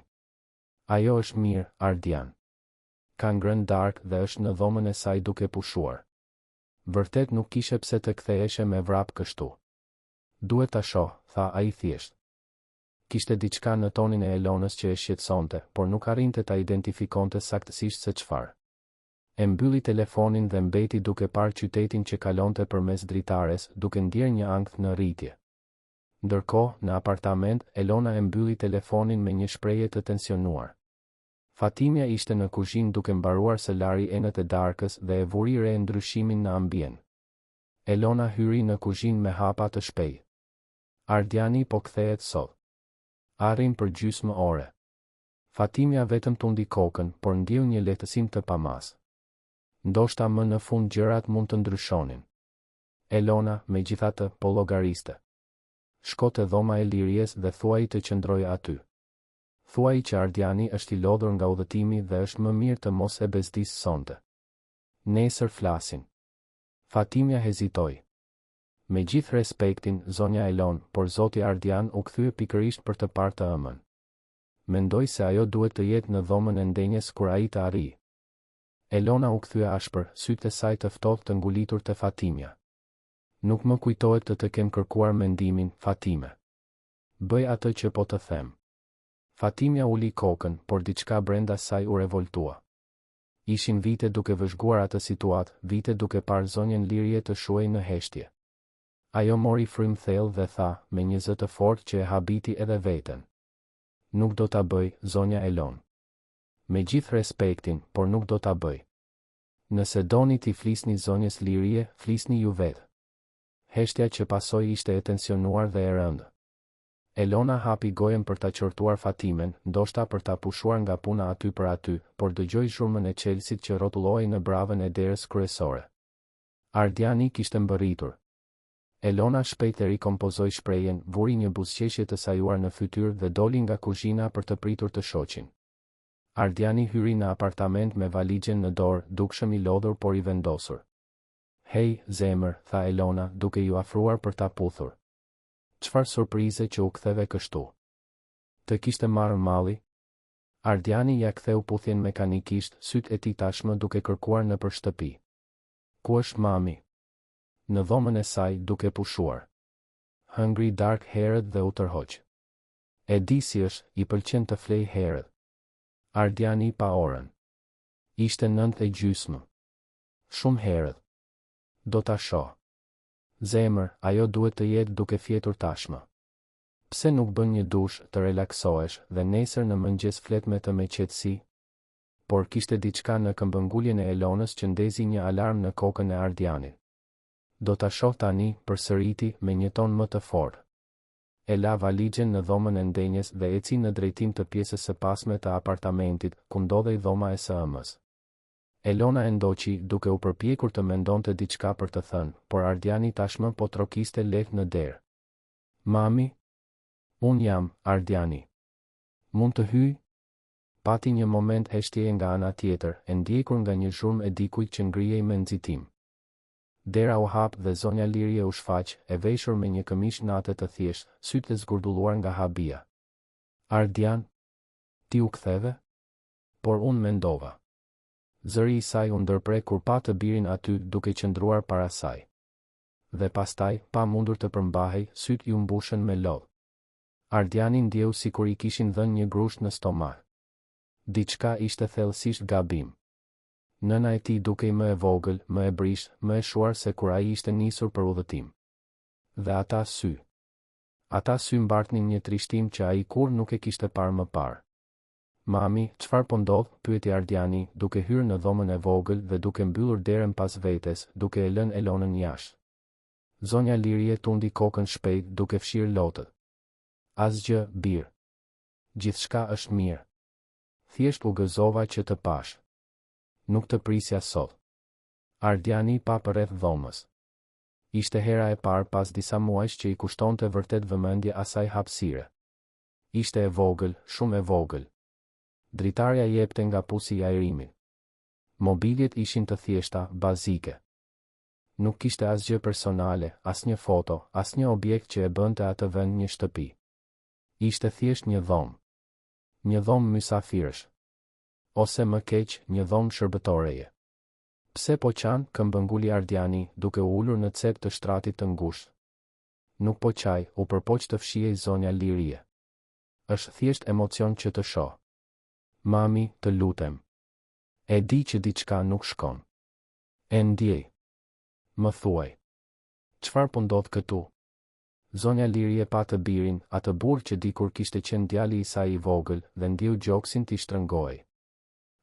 Speaker 1: Ajo është mirë, Ardian. Ka ngrënë darkë dhe është në dhomën e saj duke pushuar. Vërtet nuk kishe pse të ktheheshe me vrap kështu. Duhet ta shoh, tha ai thjesht. Kishte diçka në tonin e Elonës që e shqetësonte, por nuk arrinte ta identifikonte saktësisht se çfarë. E mbylli telefonin dhe mbeti duke parë qytetin që kalonte përmes dritares, duke ndier një ankth në rritje. Ndërkohë, në apartament, Elona e mbylli telefonin me një shprehje të tensionuar. Fatimia ishte në kuzhinë duke mbaruar së lari enët e darkës dhe e vuri re ndryshimin në ambient. Elona hyri në kuzhinë me hapa të shpejtë. Ardiani po kthehet sot. Arrin për gjysmë ore. Fatimia vetëm tundi kokën, por ndjeu një lehtësim të pamas. Ndoshta më në fund gjërat mund të ndryshonin. Elona, megjithatë, po llogariste. Shko te dhoma e Liries dhe thuaj të qëndrojë aty. Thuaj që Ardiani është I lodhur nga udhëtimi dhe është më mirë të mos e bezdisë sonte. Nesër flasin. Fatimia hezitoi. Me gjithë respektin, zonja Elon, por zoti Ardian u kthye pikërisht për të parë të ëmën. Mendoj se ajo duhet të jetë në dhomën e ndenjes kur ai të arrijë. Elona u kthye ashpër, sytë e saj të ftohtë të ngulitur te Fatimia. Nuk më kujtohet të kem kërkuar mendimin, Fatime. Bëj atë që po të them. Fatimia uli kokën, por diçka brenda saj u revoltua. Ishin vite duke vëzhguar atë situatë, vite duke parë zonjën Lirie të shuej në heshtje. Ajo mori frym thellë dhe tha, me një zë të fortë që e habiti edhe veten. Nuk do ta bëj, zonja Elon. Me gjithë respektin, por nuk do ta bëj. Nëse doni t'i flisni zonjës Lirie, flisni ju vetë. Heshtja që pasoi ishte e tensionuar dhe e rëndë. Elona hapi gojen për ta qortuar Fatimen, ndoshta për ta pushuar nga puna aty për aty, por dëgjoi zhurmën e Chelsit që rrotullohej në bravën e derës kryesore. Ardiani kishte mbërritur. Elona shpejt e rikompozoi shprehjen, vuri një buzëqeshje të sajuar në fytyrë dhe doli nga kuzhina për të pritur të shoqin. Ardiani hyri në apartament me valixhen në dorë, dukshëm I lodhur por I vendosur. Hej, zemër, tha Elona, duke ju afruar për ta puthur. Çfarë surprize që u ktheve kështu? Të kishte marrë malli? Ardiani ja ktheu puthjen mekanikisht, sytë e tij tashmë duke kërkuar nëpër shtëpi. Ku është mami? Në dhomën e saj, duke pushuar. Hëngri dark herët dhe u tërhoq. E di si është, I pëlqen të flej herët. Ardiani pa orën. Ishte 9:30. Shumë herët. Do ta shoh. Zemër, ajo duhet të jetë duke fjetur tashmë. Pse nuk bën një dush, të relaksohesh, dhe nesër në mëngjes flet me të me qetësi? Por kishte diçka në këmbënguljen e Elonës që ndezi një alarm në kokën e Ardianit. Do ta shoh tani, përsëriti me një ton më të fortë. E la valixhen në dhomën e ndenjes dhe eci në drejtim të pjesës së pasme të apartamentit, ku ndodhej dhoma e së ëmës. Elona e ndoqi, duke u përpjekur të mendonte diçka për të thënë, por Ardiani tashmë po trokiste lehtë në derë. Mami? Unë jam, Ardiani. Mund të hyj? Pati një moment heshtjeje nga ana tjetër, e ndjekur nga një zhurmë e dikujt që ngrihej me nxitim. Dera u hap dhe zonja Lirie u shfaq, e veshur me një këmishë nate të thjeshtë, sytë e zgurdulluar nga habia. Ardian? Ti u ktheve? Por unë mendova. Zëri I saj u ndërpre kur pa të birin aty duke qëndruar para saj. Dhe pastaj, pa mundur të përmbahej, sytë I u mbushën me lodh. Ardiani ndjeu sikur I kishin dhënë një grusht në stomak. Diçka ishte thellësisht gabim. Nëna e tij dukej më e vogël, më e brisht, më e shuar se kur ai ishte nisur për udhëtim. Dhe ata sy. Ata sy mbartnin një trishtim që ai kur nuk e kishte parë më parë. Mami, çfarë po ndodh? Pyeti Ardiani, duke hyrë në dhomën e vogël dhe duke mbyllur derën pas vetes, duke e lënë Elonën jashtë. Zonja Lirie tundi kokën shpejt, duke fshirë lotët. Asgjë, bir. Gjithçka është mirë. Thjesht u gëzova që të pash. Nuk të prisja sot. Ardiani pa përreth dhomës. Ishte hera e parë pas disa muajsh që I kushtonte vërtet vëmendje asaj hapësire. Ishte e vogël, shumë e vogël. Dritarja jepte nga pusi I ajrimit. Mobiljet ishin të thjeshta, bazike. Nuk kishte asgjë personale, asnjë foto, asnjë objekt që e bënte atë vend një shtëpi. Ishte thjesht një dhomë. Një dhomë mysafirësh. Ose më keq, një dhomë shërbëtoreje. Pse po qan? Këmbënguli Ardiani, duke u ulur në cep të shtratit të ngushtë. Nuk po qaj, u përpoq të fshihej zonja Lirie. Është thjesht emocion që të shoh. Mami, të lutem. E di që diçka nuk shkon. E ndjej. Më thuaj. Çfarë po ndodh këtu? Zonja Liri e pa të birin, atë burr që dikur kishte qenë djali i saj i vogël, dhe ndjeu gjoksin t'i shtrëngoi.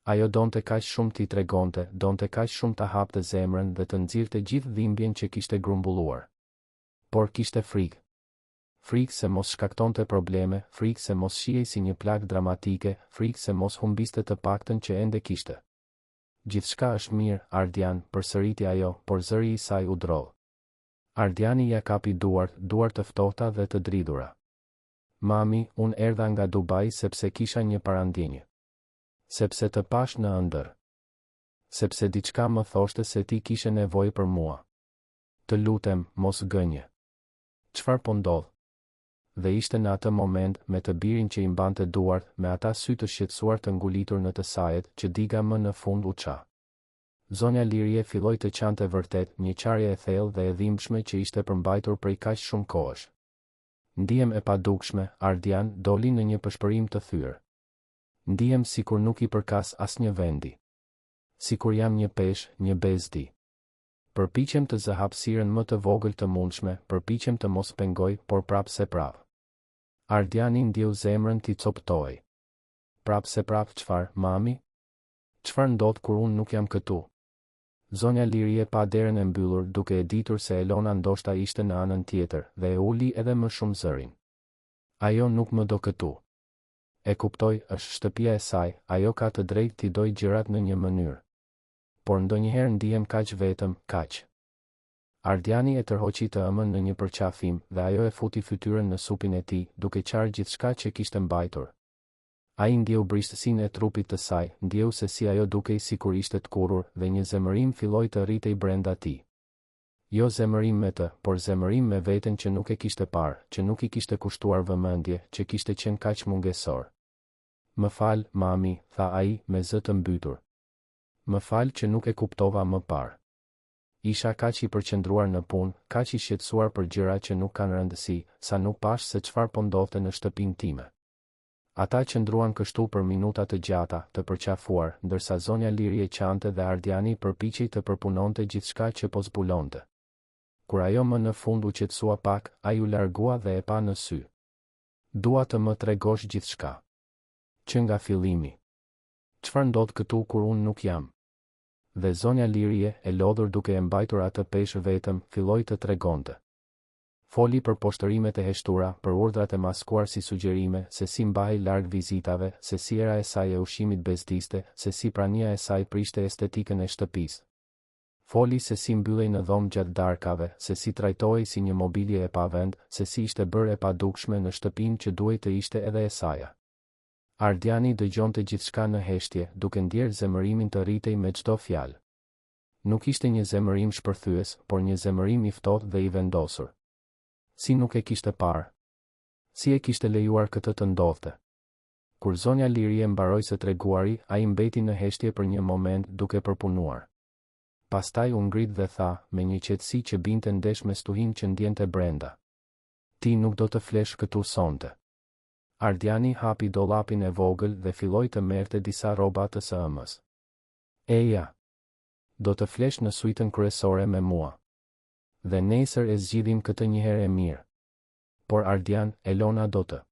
Speaker 1: Ajo donte kaq shumë t'i tregonte, donte kaq shumë ta hapte zemrën dhe të nxirrte gjithë dhimbjen që kishte grumbulluar. Por kishte frikë. Frikë se mos shkaktonte probleme, frikë se mos shihej si një plagë dramatike, frikë se mos humbiste të paktën që ende kishte. Gjithçka është mirë, Ardian, përsëriti ajo, por zëri i saj u drodh. Ardiani ja kapi duart të ftohta dhe të dridhura. Mami, unë erdha nga Dubai sepse kisha një parandjenjë. Sepse të pash në ëndër. Sepse diçka më thoshte se ti kishe nevojë për mua. Të lutem, mos gënje. Çfarë po ndodh? Dhe ishte në atë moment, me të birin që i mbante duart, me ata sy të shqetësuar të ngulitur në të sajet, që diga më në fund u qa. Zonja Lirie filloi të qante vërtet, një qarje e thellë dhe e dhimbshme që ishte përmbajtur prej kaq shumë kohësh. Ndihem e padukshme, Ardian doli në një pëshpërim të thyrë. Ndihem sikur nuk i përkas asnjë vendi. Sikur jam një peshë, një bezdi. Përpiqem të zë hapësirën më të vogël të mundshme, përpiqem të mos pengoj, por prapë se prapë. Ardiani ndjeu zemrën t'i coptoi. Prapë se prapë çfarë, mami? Çfarë ndodh kur unë nuk jam këtu? Zonja Lirie pa derën e mbyllur, duke e ditur se Elona ndoshta ishte në anën tjetër, dhe e uli edhe më shumë zërin. Ajo nuk më do këtu. E kuptoj, është shtëpia e saj, ajo ka të drejtë t'i doj gjërat në një mënyrë. Por ndonjëherë ndihem kaq vetëm, kaq. Ardiani e tërhoqi të ëmën në një përqafim, dhe ajo e futi fytyrën në supin e tij, duke qarë gjithçka që kishte mbajtur. Ai ndjeu bristësinë e trupit të saj, ndjeu se si ajo dukej sikur ishte të kurrur, dhe një zemërim filloi të rritej brenda tij. Jo zemërim me të, por zemërim me veten që nuk e kishte parë, që nuk i kishte kushtuar vëmendje, që kishte qenë kaq mungesor. Më fal, mami, tha ai, me zë të mbytur. Më fal që nuk e kuptova më parë. Isha kaq i përqendruar në punë, kaq i shqetësuar për gjëra që nuk kanë rëndësi, sa nuk pash se çfarë po ndodhte në shtëpinë time. Ata qëndruan kështu për minuta të gjata, të përqafuar, ndërsa zonja Lirie qante dhe Ardiani përpiqej të përpunonte gjithçka që po zbulonte. Kur ajo më në fund u qetësua pak, ai u largua dhe e pa në sy. Dua të më tregosh gjithçka. Që nga fillimi. Çfarë ndodh këtu kur unë nuk jam? Dhe zonja Lirie, e lodhur duke e mbajtur atë peshë vetëm, filloi të tregonte. Foli për poshtërimet e heshtura, për urdhrat e maskuar si sugjerime, se si mbahej larg vizitave, se si era e saj e ushqimit bezdiste, se si prania e saj prishte estetikën e shtëpisë. Foli se si mbyllej në dhomë gjatë darkave, se si trajtohej si një mobilje e pavend, se si ishte bërë e padukshme në shtëpinë që duhej të ishte edhe e saja. Ardiani dëgjonte gjithçka në heshtje, duke ndjerë zemërimin të rritej me çdo fjalë. Nuk ishte një zemërim shpërthyes, por një zemërim i ftohtë dhe i vendosur. Si nuk e kishte parë? Si e kishte lejuar këtë të ndodhte? Kur zonja Lirie mbaroi së treguari, ai mbeti në heshtje për një moment duke përpunuar. Pastaj u ngrit dhe tha, me një qetësi që binte ndesh me stuhin që ndjente brenda. Ti nuk do të flesh këtu sonte. Ardiani hapi dollapin e vogël dhe filloi të merrte disa rroba të së ëmës. Eja, do të flesh në suitën kryesore me mua. Dhe nesër e zgjidhim këtë një herë e mirë. Por Ardian, Elona do të.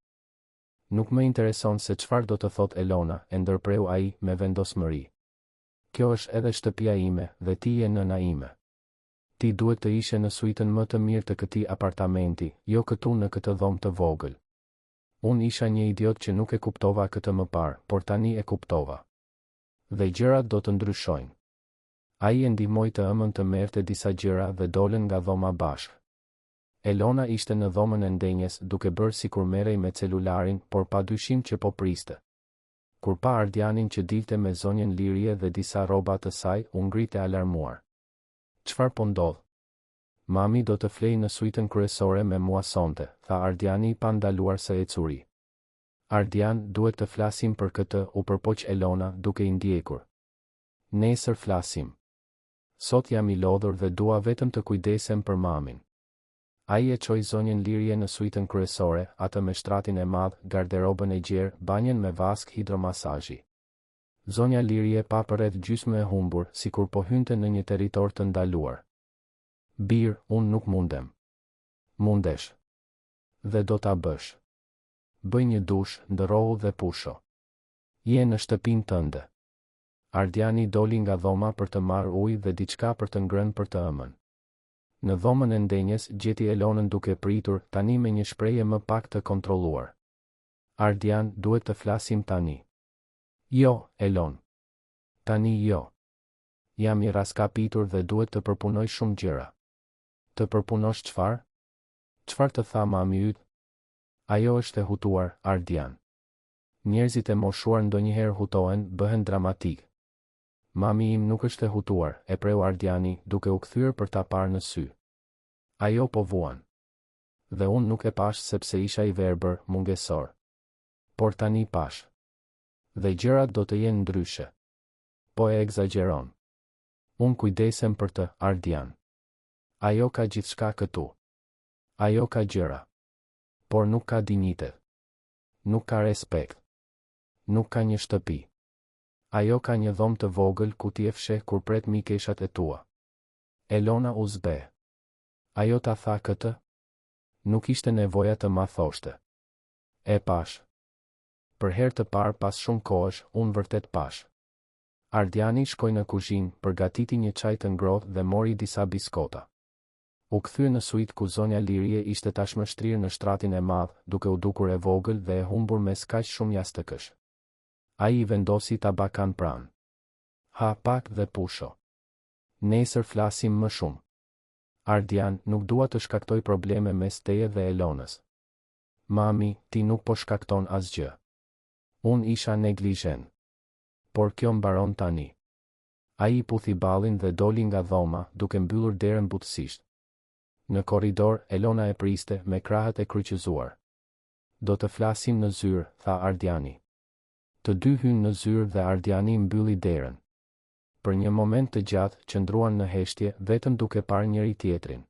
Speaker 1: Nuk më intereson se çfarë do të thot Elona, e ndërpreu ai me vendosmëri. Kjo është edhe shtëpia ime, dhe ti je nëna ime. Ti duhet të ishe në suitën më të mirë të këtij apartamenti, jo këtu në këtë dhomë të vogël. Unë isha një idiot që nuk e kuptova këtë më parë, por tani e kuptova. Dhe gjërat do të ndryshojnë. Ai e ndihmoi të ëmën të merrte disa gjëra dhe dolën nga dhoma bashkë. Elona ishte në dhomën e ndenjes, duke bërë sikur merrej me celularin, por padyshim që po priste. Kur pa Ardianin që dilte me zonjën Lirie dhe disa rroba të saj, u ngritë alarmuar. Çfarë po ndodh? Mami do të flej në suitën kryesore me mua sonte, tha Ardiani pa ndaluar së ecuri. Ardian, duhet të flasim për këtë, u përpoq Elona duke i ndjekur. Nesër flasim. Sot jam i lodhur dhe dua vetëm të kujdesem për mamin. Ai e çoi zonjën Lirie në suitën kryesore, atë me shtratin e madh, garderobën e gjerë, banjen me vask hidromasazhi. Zonja Lirie pa përreth gjysmë e humbur, sikur po hynte në një territor të ndaluar. Bir, unë nuk mundem. Mundesh. Dhe do ta bësh. Bëj një dush, ndërohu dhe pusho. Je në shtëpinë tënde. Ardiani doli nga dhoma për të marrë ujë dhe diçka për të ngrënë për të ëmën. Në dhomën e ndenjes gjeti Elonën duke pritur, tani me një shprehje më pak të kontrolluar. Ardian, duhet të flasim tani. Jo, Elon. Tani jo. Jam i raskapitur dhe duhet të përpunoj shumë gjëra. Të përpunosh çfarë? Çfarë të tha mami yt? Ajo është e hutuar, Ardian. Njerëzit e moshuar ndonjëherë hutohen, bëhen dramatik. Mami im nuk është e hutuar, e preu Ardiani, duke u kthyer për ta parë në sy. Ajo po vuan. Dhe unë nuk e pash sepse isha i verbër, mungesor. Por tani pash. Dhe gjërat do të jenë ndryshe. Po e egzageron. Unë kujdesem për të, Ardian. Ajo ka gjithçka këtu. Ajo ka gjëra. Por nuk ka dinjitet. Nuk ka respekt. Nuk ka një shtëpi. Ajo ka një dhomë të vogël ku ti e fsheh kur pret mikeshat e tua. Elona u zbe. Ajo ta tha këtë? Nuk ishte nevoja të ma thoshte. E pash. Për herë të parë pas shumë kohësh, unë vërtet pash. Ardiani shkoi në kuzhinë, përgatiti një çaj të ngrohtë dhe mori disa biskota. U kthye në suit ku zonja Lirie ishte tashmë shtrirë në shtratin e madh, duke u dukur e vogël dhe e humbur mes kaq shumë jastëkësh. Ai I vendosi tabakan pranë. Ha pak dhe pusho. Nesër flasim më shumë. Ardian, nuk dua të shkaktoj probleme mes teje dhe Elonës. Mami, ti nuk po shkakton asgjë. Unë isha neglizhen. Por kjo mbaron tani. Ai I puthi ballin dhe doli nga dhoma, duke mbyllur derën butësisht. Në korridor, Elona e priste me krahët e kryqëzuar. Do të flasim në zyrë, tha Ardiani. Të dy hynë në zyrë dhe Ardiani mbylli derën. Për një moment të gjatë, qëndruan në heshtje, vetëm duke parë njëri tjetrin.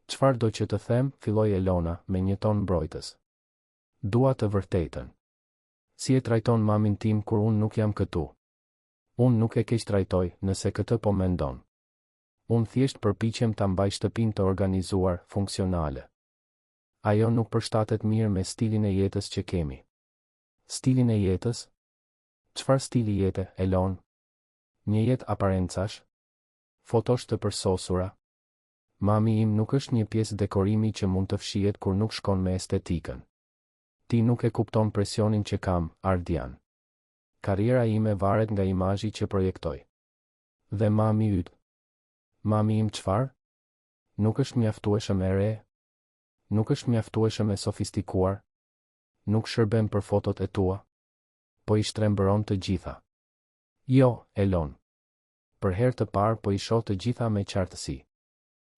Speaker 1: Çfarë do që të them, filloi Elona, me një ton mbrojtës. Dua të vërtetën. Si e trajton mamin tim kur unë nuk jam këtu? Unë nuk e keq trajtoj, nëse këtë po mendon. Unë thjesht përpiqem ta mbaj shtëpinë të organizuar, funksionale. Ajo nuk përshtatet mirë me stilin e jetës që kemi. Stilin e jetës? Çfarë stili jete, Elon? Një jetë aparencash? Fotosh të përsosura? Mami im nuk është një pjesë dekorimi që mund të fshihet kur nuk shkon me estetikën. Ti nuk e kupton presionin që kam, Ardian. Karriera ime varet nga imazhi që projektoj. Dhe mami yt. Mami im çfarë? Nuk është mjaftueshëm e re? Nuk është mjaftueshëm e sofistikuar? Nuk shërben për fotot e tua? Po I shtrembëron të gjitha. Jo, Elon. Për herë të parë po I shoh të gjitha me qartësi.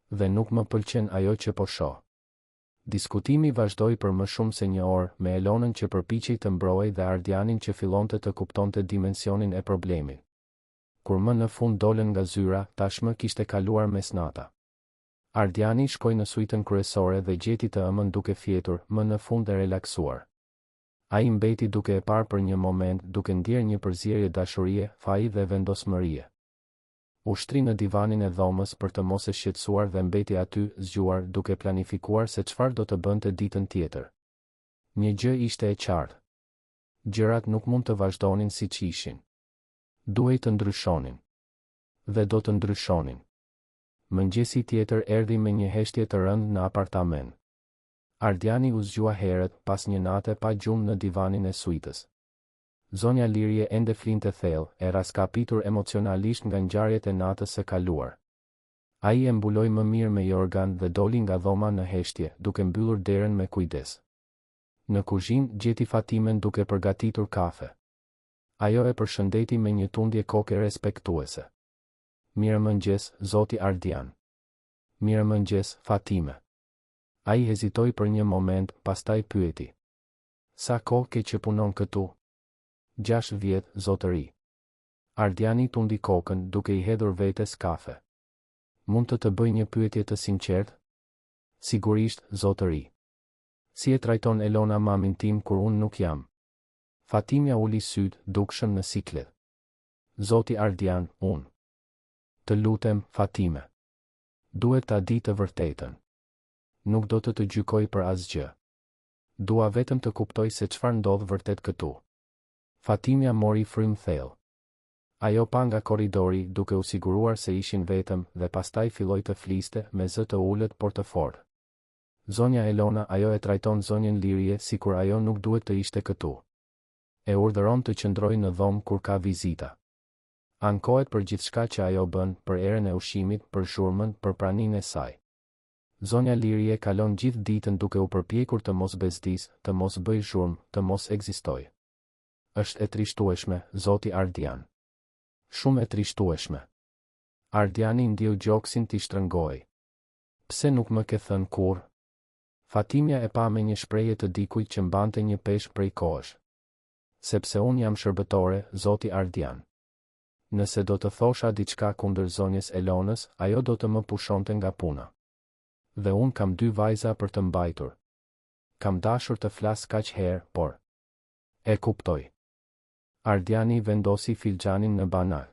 Speaker 1: Dhe nuk më pëlqen ajo që po shoh. Diskutimi vazhdoi për më shumë se një orë, me Elonën që përpiqej të mbrojë dhe Ardianin që fillonte të kuptonte dimensionin e problemit. Kur më në fund dolën nga zyra, tashmë kishte kaluar mesnata. Ardiani shkoi në suitën kryesore dhe gjeti të ëmën duke fjetur, më në fund e relaksuar. Ai mbeti duke e parë për një moment, duke ndjerë një përzierje dashurie, faji dhe vendosmërie. Ushtri në divanin e dhomës për të mos e shqetësuar dhe mbeti aty, zgjuar, duke planifikuar se çfarë do të bënte ditën tjetër. Një gjë ishte e qartë. Gjërat nuk mund të vazhdonin siç ishin. Duhej të ndryshonin. Dhe do të ndryshonin. Mëngjesi tjetër erdhi me një heshtje të rëndë në apartament. Ardiani u zgjua herët, pas një nate pa gjumë në divanin e suitës. Zonja Lirie ende flinte thellë, e raskapitur emocionalisht nga ngjarjet e natës së kaluar. Ai e mbuloi më mirë me jorgan dhe doli nga dhoma në heshtje, duke mbyllur derën me kujdes. Në kuzhinë gjeti Fatimen duke përgatitur kafe. Ajo e përshëndeti me një tundje koke respektuese. Mirëmëngjes, zoti Ardian. Mirëmëngjes, Fatime. Ai hezitoi për një moment, pastaj pyeti. Sa kohë ke që punon këtu? 6 vjet, zotëri. Ardiani tundi kokën, duke I hedhur vetes kafe. Mund të bëj një pyetje të sinqertë? Sigurisht, zotëri. Si e trajton Elona mamin tim kur unë nuk jam? Fatimja uli syt, dukshëm në siklet. Zoti Ardian, unë. Të lutem, Fatime. Duhet ta di të vërtetën. Nuk do të gjykoj për asgjë. Dua vetëm të kuptoj se çfarë ndodh vërtet këtu. Fatimia mori frym thellë. Ajo pa nga korridori duke u siguruar se ishin vetëm dhe pastaj filloi të fliste me zë të ulët por të fortë. Zonja Elona, ajo e trajton zonjën Lirie sikur ajo nuk duhet të ishte këtu. E urdhëron të qëndrojë në dhomë kur ka vizita. Ankohet për gjithçka që ajo bën, për erën e ushqimit, për zhurmën, për praninë e saj. Zonja Lirie kalon gjithë ditën duke u përpjekur të mos bezdis, të mos bëj zhurmë, të mos ekzistojë. Është e trishtueshme, Zoti Ardian. Shumë e trishtueshme. Ardiani ndiu gjoksin t'i shtrëngoi. Pse nuk më ke thënë kurrë? Fatimia e pa me një shprehje të dikujt që mbante një peshk prej kohësh. Sepse unë jam shërbëtore, Zoti Ardian. Nëse do të thosha diçka kundër zonjës Elonës, ajo do të më pushonte nga puna. Dhe unë kam 2 vajza për të mbajtur. Kam dashur të flas kaq herë, por... E kuptoj. Ardiani vendosi filxhanin në banak.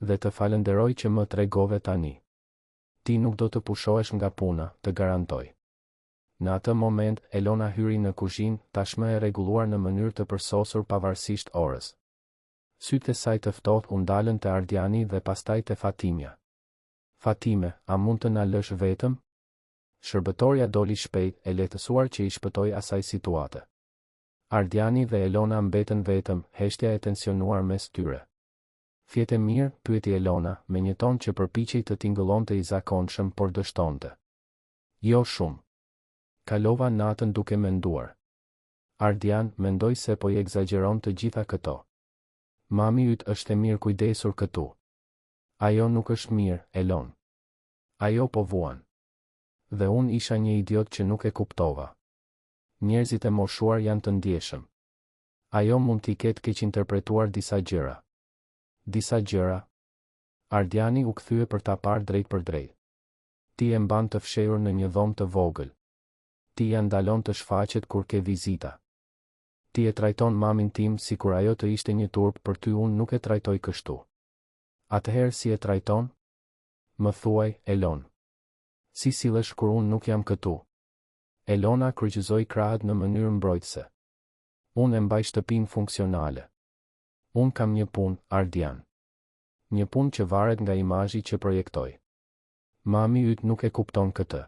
Speaker 1: Dhe të falenderoj që më tregove tani. Ti nuk do të pushohesh nga puna, të garantoj. Në atë moment, Elona hyri në kuzhinë, tashmë e rregulluar në mënyrë të përsosur pavarësisht orës. Sytë e saj të ftohtë u ndalën te Ardiani dhe pastaj te Fatimia. Fatime, a mund të na lësh vetëm? Shërbëtorja doli shpejt, e lehtësuar që i shpëtoi asaj situate. Ardiani dhe Elona mbetën vetëm, heshtja e tensionuar mes tyre. Fjetë mirë, pyeti Elona, me një ton që përpiqej të tingëllonte i zakonshëm, por dështonte. Jo shumë. Kalova natën duke menduar. Ardian, mendoj se po i egzageron të gjitha këto. Mami yt është e mirë kujdesur këtu. Ajo nuk është mirë, Elon. Ajo po vuan. Dhe unë isha një idiot që nuk e kuptova. Njerëzit e moshuar janë të ndjeshëm. Ajo mund t'i ketë keq interpretuar disa gjëra. Disa gjëra. Ardiani u kthye për ta parë drejt për drejt. Ti e mban të fshehur në një dhomë të vogël. Ti ja ndalon të shfaqet kur ke vizita. Ti e trajton mamin tim sikur ajo të ishte një turp, për ty unë nuk e trajtoj kështu. Atëherë si e trajton? Më thuaj, Elon. Si sillesh kur unë nuk jam këtu? Elona kryqëzoi krahët në mënyrë mbrojtëse. Unë e mbaj shtëpinë funksionale. Unë kam një punë, Ardian. Një punë që varet nga imazhi që projektoj. Mami yt nuk e kupton këtë.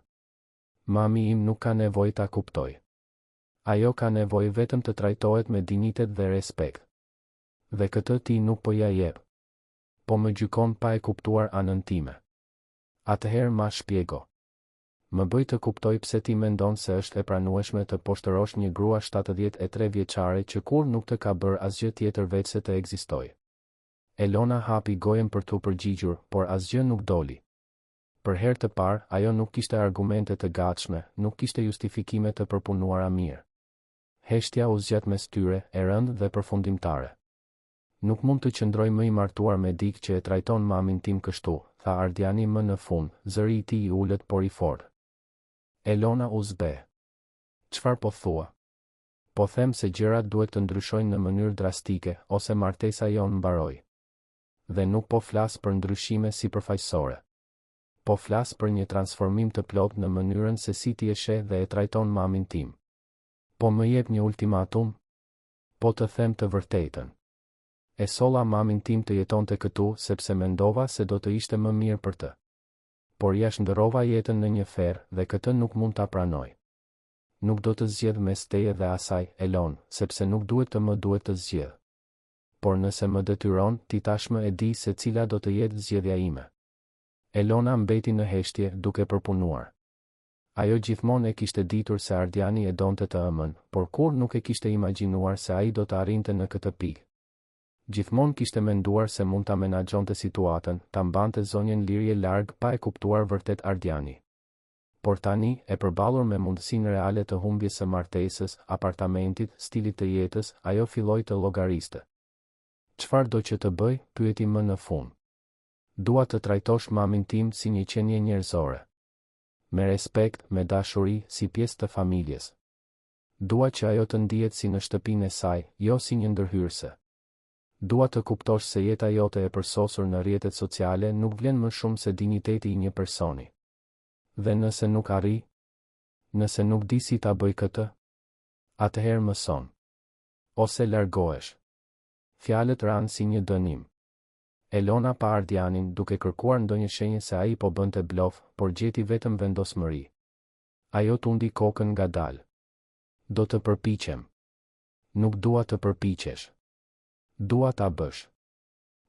Speaker 1: Mami im nuk ka nevojë ta kuptoj. Ajo ka nevojë vetëm të trajtohet me dinjitet dhe respekt. Dhe këtë ti nuk po ja jep. Po më gjykon pa e kuptuar anën time. Atëherë ma shpjego. Më bëj të kuptoj pse ti mendon se është e pranueshme të poshtërosh një grua 73 vjeçare që kur nuk të ka bërë asgjë tjetër veç se të ekzistojë. Elona hapi gojen për t'u përgjigjur, por asgjë nuk doli. Për herë të parë, ajo nuk kishte argumente të gatshme, nuk kishte justifikime të përpunuara mirë. Heshtja u zgjat mes tyre, e rëndë dhe përfundimtare. Nuk mund të qëndroj më i martuar me dikë që e trajton mamin tim kështu, tha Ardiani më në fund, zëri i tij i ulët por i fortë. Elona u zbe. Çfarë po thua? Po them se gjërat duhet të ndryshojnë në mënyrë drastike, ose martesa jonë mbaroi. Dhe nuk po flas për ndryshime sipërfaqësore. Po flas për një transformim të plot në mënyrën se si ti e sheh dhe e trajton mamin tim. Po më jep një ultimatum? Po të them të vërtetën. E solla mamin tim të jetonte këtu sepse mendova se do të ishte më mirë për të. Por jashtëndërrova jetën në një ferë dhe këtë nuk mund ta pranoj. Nuk do të zgjedh mes teje dhe asaj, Elon, sepse nuk duhet të më duhet të zgjedh. Por nëse më detyron, ti tashmë e di se cila do të jetë zgjedhja ime. Elona mbeti në heshtje duke përpunuar. Ajo gjithmonë e kishte ditur se Ardiani e donte të ëmën, por kur nuk e kishte imagjinuar se ai do të arrinte në këtë pikë. Gjithmonë kishte menduar se mund ta menaxhonte situatën, ta mbante zonjën Lirie larg pa e kuptuar vërtet Ardiani. Por tani, e përballur me mundësinë reale të humbjes së martesës, apartamentit, stilit të jetës, ajo filloi të llogariste. Çfarë do që të bëj? Pyeti më në fund. Dua të trajtosh mamin tim si një qenie njerëzore. Me respekt, me dashuri, si pjesë të familjes. Dua që ajo të ndihet si në shtëpinë e saj, jo si një ndërhyrëse. Dua të kuptosh se jeta jote e përsosur në rrjetet sociale nuk vlen më shumë se dinjiteti i një personi. Dhe nëse nuk arri, nëse nuk di si ta bëj këtë, atëherë mëson. Ose largohesh. Fjalët ranë si një dënim. Elona pa Ardianin duke kërkuar ndonjë shenjë se ai po bënte blof, por gjeti vetëm vendosmëri. Ajo tundi kokën ngadalë. Do të përpiqem. Nuk dua të përpiqesh. Dua ta bësh.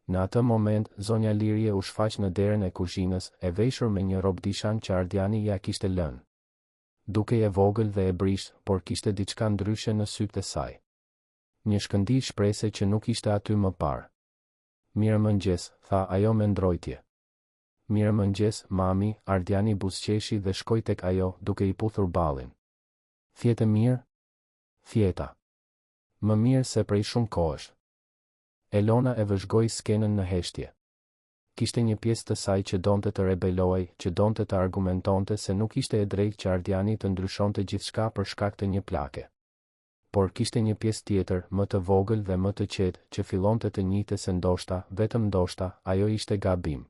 Speaker 1: Në atë moment, zonja Lirie u shfaq në derën e kuzhinës, e veshur me një robë dishan që Ardiani ja kishte lënë. Dukej e vogël dhe e brisht, por kishte diçka ndryshe në sytë e saj. Një shkëndij shprese që nuk ishte aty më parë. Mirëmëngjes, tha ajo me ndrojtje. Mirëmëngjes, mami, Ardiani buzëqeshi dhe shkoi tek ajo, duke i puthur ballin. Fjete mirë? Fjeta. Më mirë se prej shumë kohësh. Elona e vëzhgoi skenën në heshtje. Kishte një pjesë të saj që donte të rebelojë, që donte të argumentonte se nuk ishte e drejtë që Ardiani të ndryshonte gjithçka për shkak të një plake. Por kishte një pjesë tjetër, më të vogël dhe më të qetë, që fillonte të njihte se ndoshta, vetëm ndoshta, ajo ishte gabim.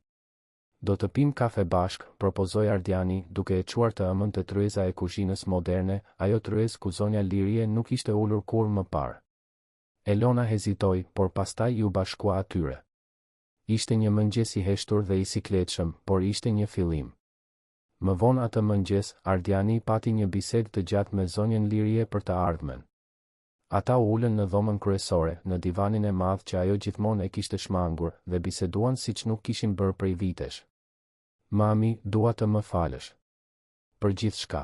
Speaker 1: Do të pim kafe bashk, propozoi Ardiani, duke e çuar të ëmën të tryeza e kuzhinës moderne, ajo tryezë ku zonja Lirie nuk ishte ulur kur më parë. Elona hezitoi, por pastaj ju bashkua atyre. Ishte një mëngjes i heshtur dhe i sikletshëm, por ishte një fillim. Më vonë atë mëngjes, Ardiani pati një bisedë të gjatë me zonjën Lirie për të ardhmen. Ata u ulën në dhomën kryesore, në divanin e madh që ajo gjithmonë e kishte shmangur, dhe biseduan siç nuk kishin bërë prej vitesh. Mami, dua të më falësh. Për gjithçka.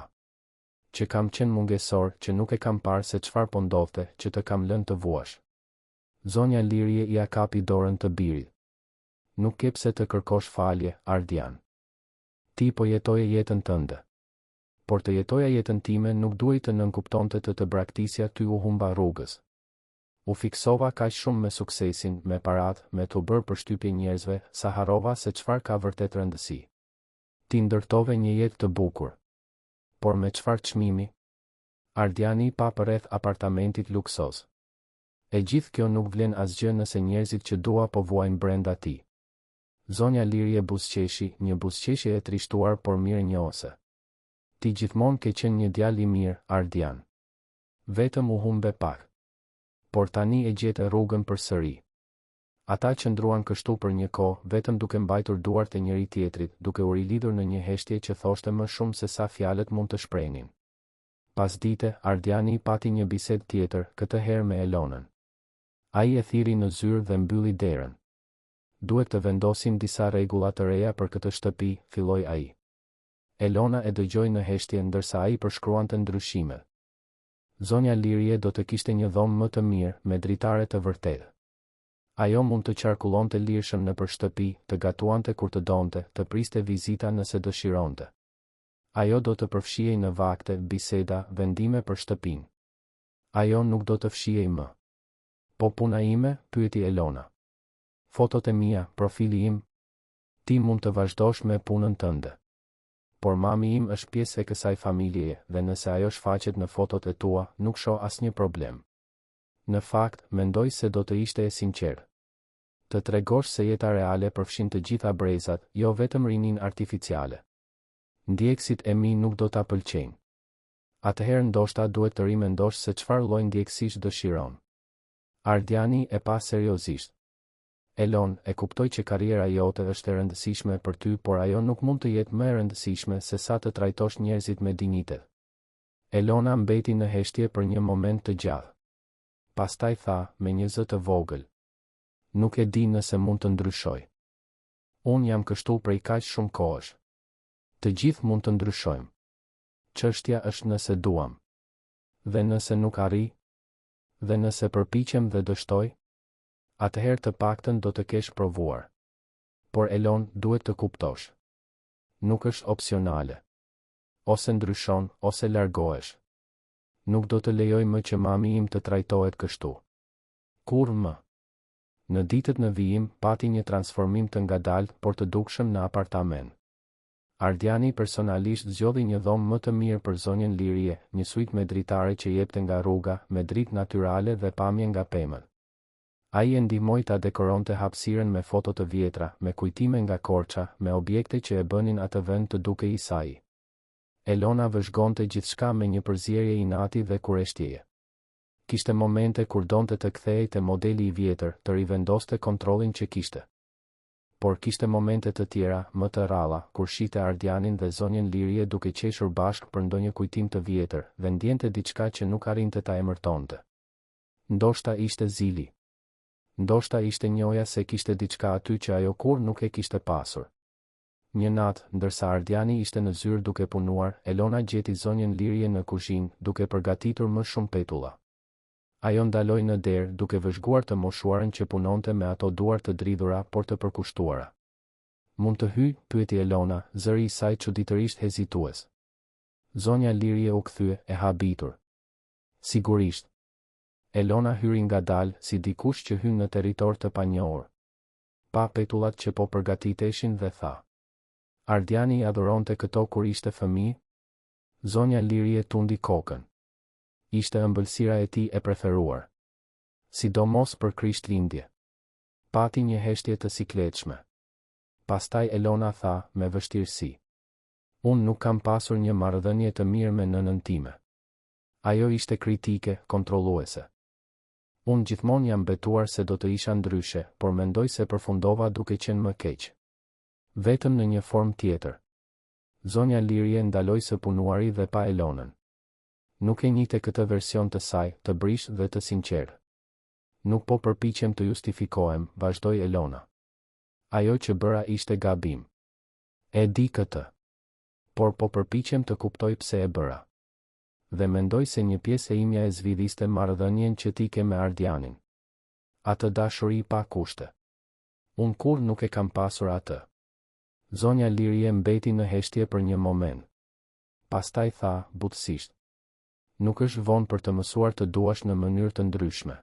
Speaker 1: Që kam qenë mungesor, që nuk e kam parë se çfarë po ndodhte, që të kam lënë të vuash. Zonja Lirie ia kapi dorën të birit. Nuk ke pse të kërkosh falje, Ardian. Ti po jetoje jetën tënde. Por të jetoja jetën time nuk duhej të nënkuptonte të braktisja ty u humba rrugës. U fiksova kaq shumë me suksesin, me parat, me të bërë përshtypje njerëzve, sa harrova se çfarë ka vërtet rëndësi. Ti ndërtove një jetë të bukur. Por me çfarë çmimi? Ardiani pa përreth apartamentit luksoz. E gjithë kjo nuk vlen asgjë nëse njerëzit që dua po vuajnë brenda ti. Zonja Lirie buzëqeshi, një buzëqeshje e trishtuar por mirënjohëse. Ti gjithmonë ke qenë një djalë i mirë, Ardian. Vetëm u humbe pak. Por tani e gjete rrugën përsëri. Ata qëndruan kështu për një kohë, vetëm duke mbajtur duart e njëri tjetrit, duke u rilidhur në një heshtje që thoshte më shumë se sa fjalët mund të shprehnin. Pasdite, Ardiani pati një bisedë tjetër, këtë herë me Elonën. Ai e thiri në zyrë dhe mbylli derën. Duhet të vendosim disa rregulla të reja për këtë shtëpi, filloi ai. Elona e dëgjoi në heshtje ndërsa ai përshkruante ndryshimet. Zonja Lirie do të kishte një dhomë më të mirë, me dritare të vërtetë. Ajo mund të qarkullonte lirshëm nëpër shtëpi, të gatuante kur të donte, të priste vizita nëse dëshironte. Ajo do të përfshihej në vakte, biseda, vendime për shtëpinë. Ajo nuk do të fshihej më. Po puna ime, pyeti Elona. Fotot e mia, profili im. Ti mund të vazhdosh me punën tënde. Por mami im është pjesë e kësaj familjeje dhe nëse ajo shfaqet në fotot e tua, nuk shoh asnjë problem. Në fakt, mendoj se do të ishte e sinqertë. Të tregosh se jeta reale përfshin të gjitha brezat, jo vetëm rinin artificiale. Ndjekësit e mi nuk do ta pëlqejnë. Atëherë ndoshta duhet të rimendosh se çfarë lloj ndjekësish dëshiron. Ardiani e pa seriozisht. Elon, e kuptoj që karriera jote është e rëndësishme për ty, por ajo nuk mund të jetë më e rëndësishme se sa të trajtosh njerëzit me dinjitet. Elona mbeti në heshtje për një moment të gjatë. Pastaj tha, me një zë të vogël. Nuk e di nëse mund të ndryshoj. Unë jam kështu prej kaq shumë kohësh. Të gjithë mund të ndryshojmë. Çështja është nëse duam. Dhe nëse nuk arri? Dhe nëse përpiqem dhe dështoj? Atëherë të paktën do të kesh provuar. Por Elon, duhet të kuptosh. Nuk është opsionale. Ose ndryshon, ose largohesh. Nuk do të lejoj më që mami im të trajtohet kështu. Kur më? Në ditët në vijim, pati një transformim të ngadalt, por të dukshëm në apartament. Ardiani personalisht zgjodhi një dhomë më të mirë për zonjën Lirie, një suite me dritare që jepte nga rruga, me dritë natyrale dhe pamje nga pemët. Ai e ndihmoi ta dekoronte hapësirën me foto të vjetra, me kujtime nga Korça, me objekte që e bënin atë vend të dukej i saj. Elona vëzhgonte gjithçka me një përzierje inati dhe kureshtjeje. Kishte momente kur donte të kthehej te modeli i vjetër, të rivendoste kontrollin që kishte. Por kishte momente të tjera, më të rralla, kur shihte Ardianin dhe zonjën Lirie duke qeshur bashkë për ndonjë kujtim të vjetër, dhe ndjente diçka që nuk arrinte ta emërtonte. Ndoshta ishte zili. Ndoshta ishte njoja se kishte diçka aty që ajo kur nuk e kishte pasur. Një natë, ndërsa Ardiani ishte në zyrë duke punuar, Elona gjeti zonjën Lirie në kuzhinë, duke përgatitur më shumë petulla. Ajo ndaloi në derë duke vëzhguar të moshuarën që punonte me ato duar të dridhura por të përkushtuara. Mund të hyj, pyeti Elona, zëri i saj çuditërisht hezitues. Zonja Lirie u kthye, e habitur. Sigurisht. Elona hyri ngadalë, si dikush që hyn në territor të panjohur. Pa petullat që po përgatiteshin dhe tha. Ardiani i adhuronte këto kur ishte fëmijë? Zonja Lirie tundi kokën. Ishte ëmbëlsira e tij e preferuar. Sidomos për Krishtlindje. Pati një heshtje të sikletshme. Pastaj Elona tha, me vështirësi. Unë nuk kam pasur një marrëdhënie të mirë me nënën time. Ajo ishte kritike, kontrolluese. Unë gjithmonë jam betuar se do të isha ndryshe, por mendoj se përfundova duke qenë më keq. Vetëm në një formë tjetër. Zonja Lirie ndaloi së punuari dhe pa Elonën. Nuk e njihte këtë version të saj, të brish dhe të sinqertë. Nuk po përpiqem të justifikohem, vazhdoi Elona. Ajo që bëra ishte gabim. E di këtë. Por po përpiqem të kuptoj pse e bëra. Dhe mendoj se një pjesë e imja e zvidhiste marrëdhënien që ti ke me Ardianin. Atë dashuri pa kushte. Unë kur nuk e kam pasur atë. Zonja Lirie mbeti në heshtje për një moment. Pastaj tha, butësisht. Nuk është vonë për të mësuar të duash në mënyrë të ndryshme.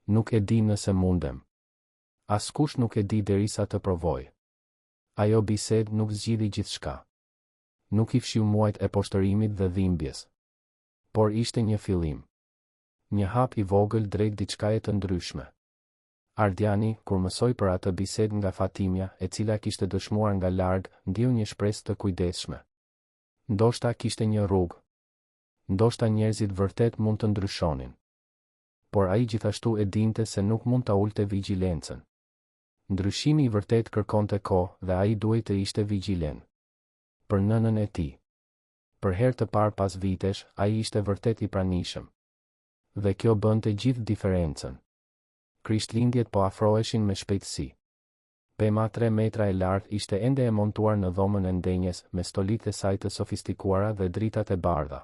Speaker 1: Nuk e di nëse mundem. Askush nuk e di derisa të provoj. Ajo bisedë nuk zgjidhi gjithçka. Nuk i fshiu muajt e poshtërimit dhe dhimbjes. Por ishte një fillim. Një hap i vogël drejt diçkaje të ndryshme. Ardiani, kur mësoi për atë bisedë nga Fatimja, e cila kishte dëshmuar nga larg, ndjeu një shpresë të kujdesshme. Ndoshta kishte një rrugë. Ndoshta njerëzit vërtet mund të ndryshonin. Por ai gjithashtu e dinte se nuk mund ta ulte vigjilencën. Ndryshimi i vërtet kërkonte kohë dhe ai duhej të ishte vigjilent. Për nënën e tij. Për herë të parë pas vitesh, ai ishte vërtet i pranishëm. Dhe kjo bënte gjithë diferencën. Krishtlindjet po afroheshin me shpejtësi. Pema 3 metra e lartë ishte ende e montuar në dhomën e ndenjes, me stolitë e saj të sofistikuara dhe dritat e bardha.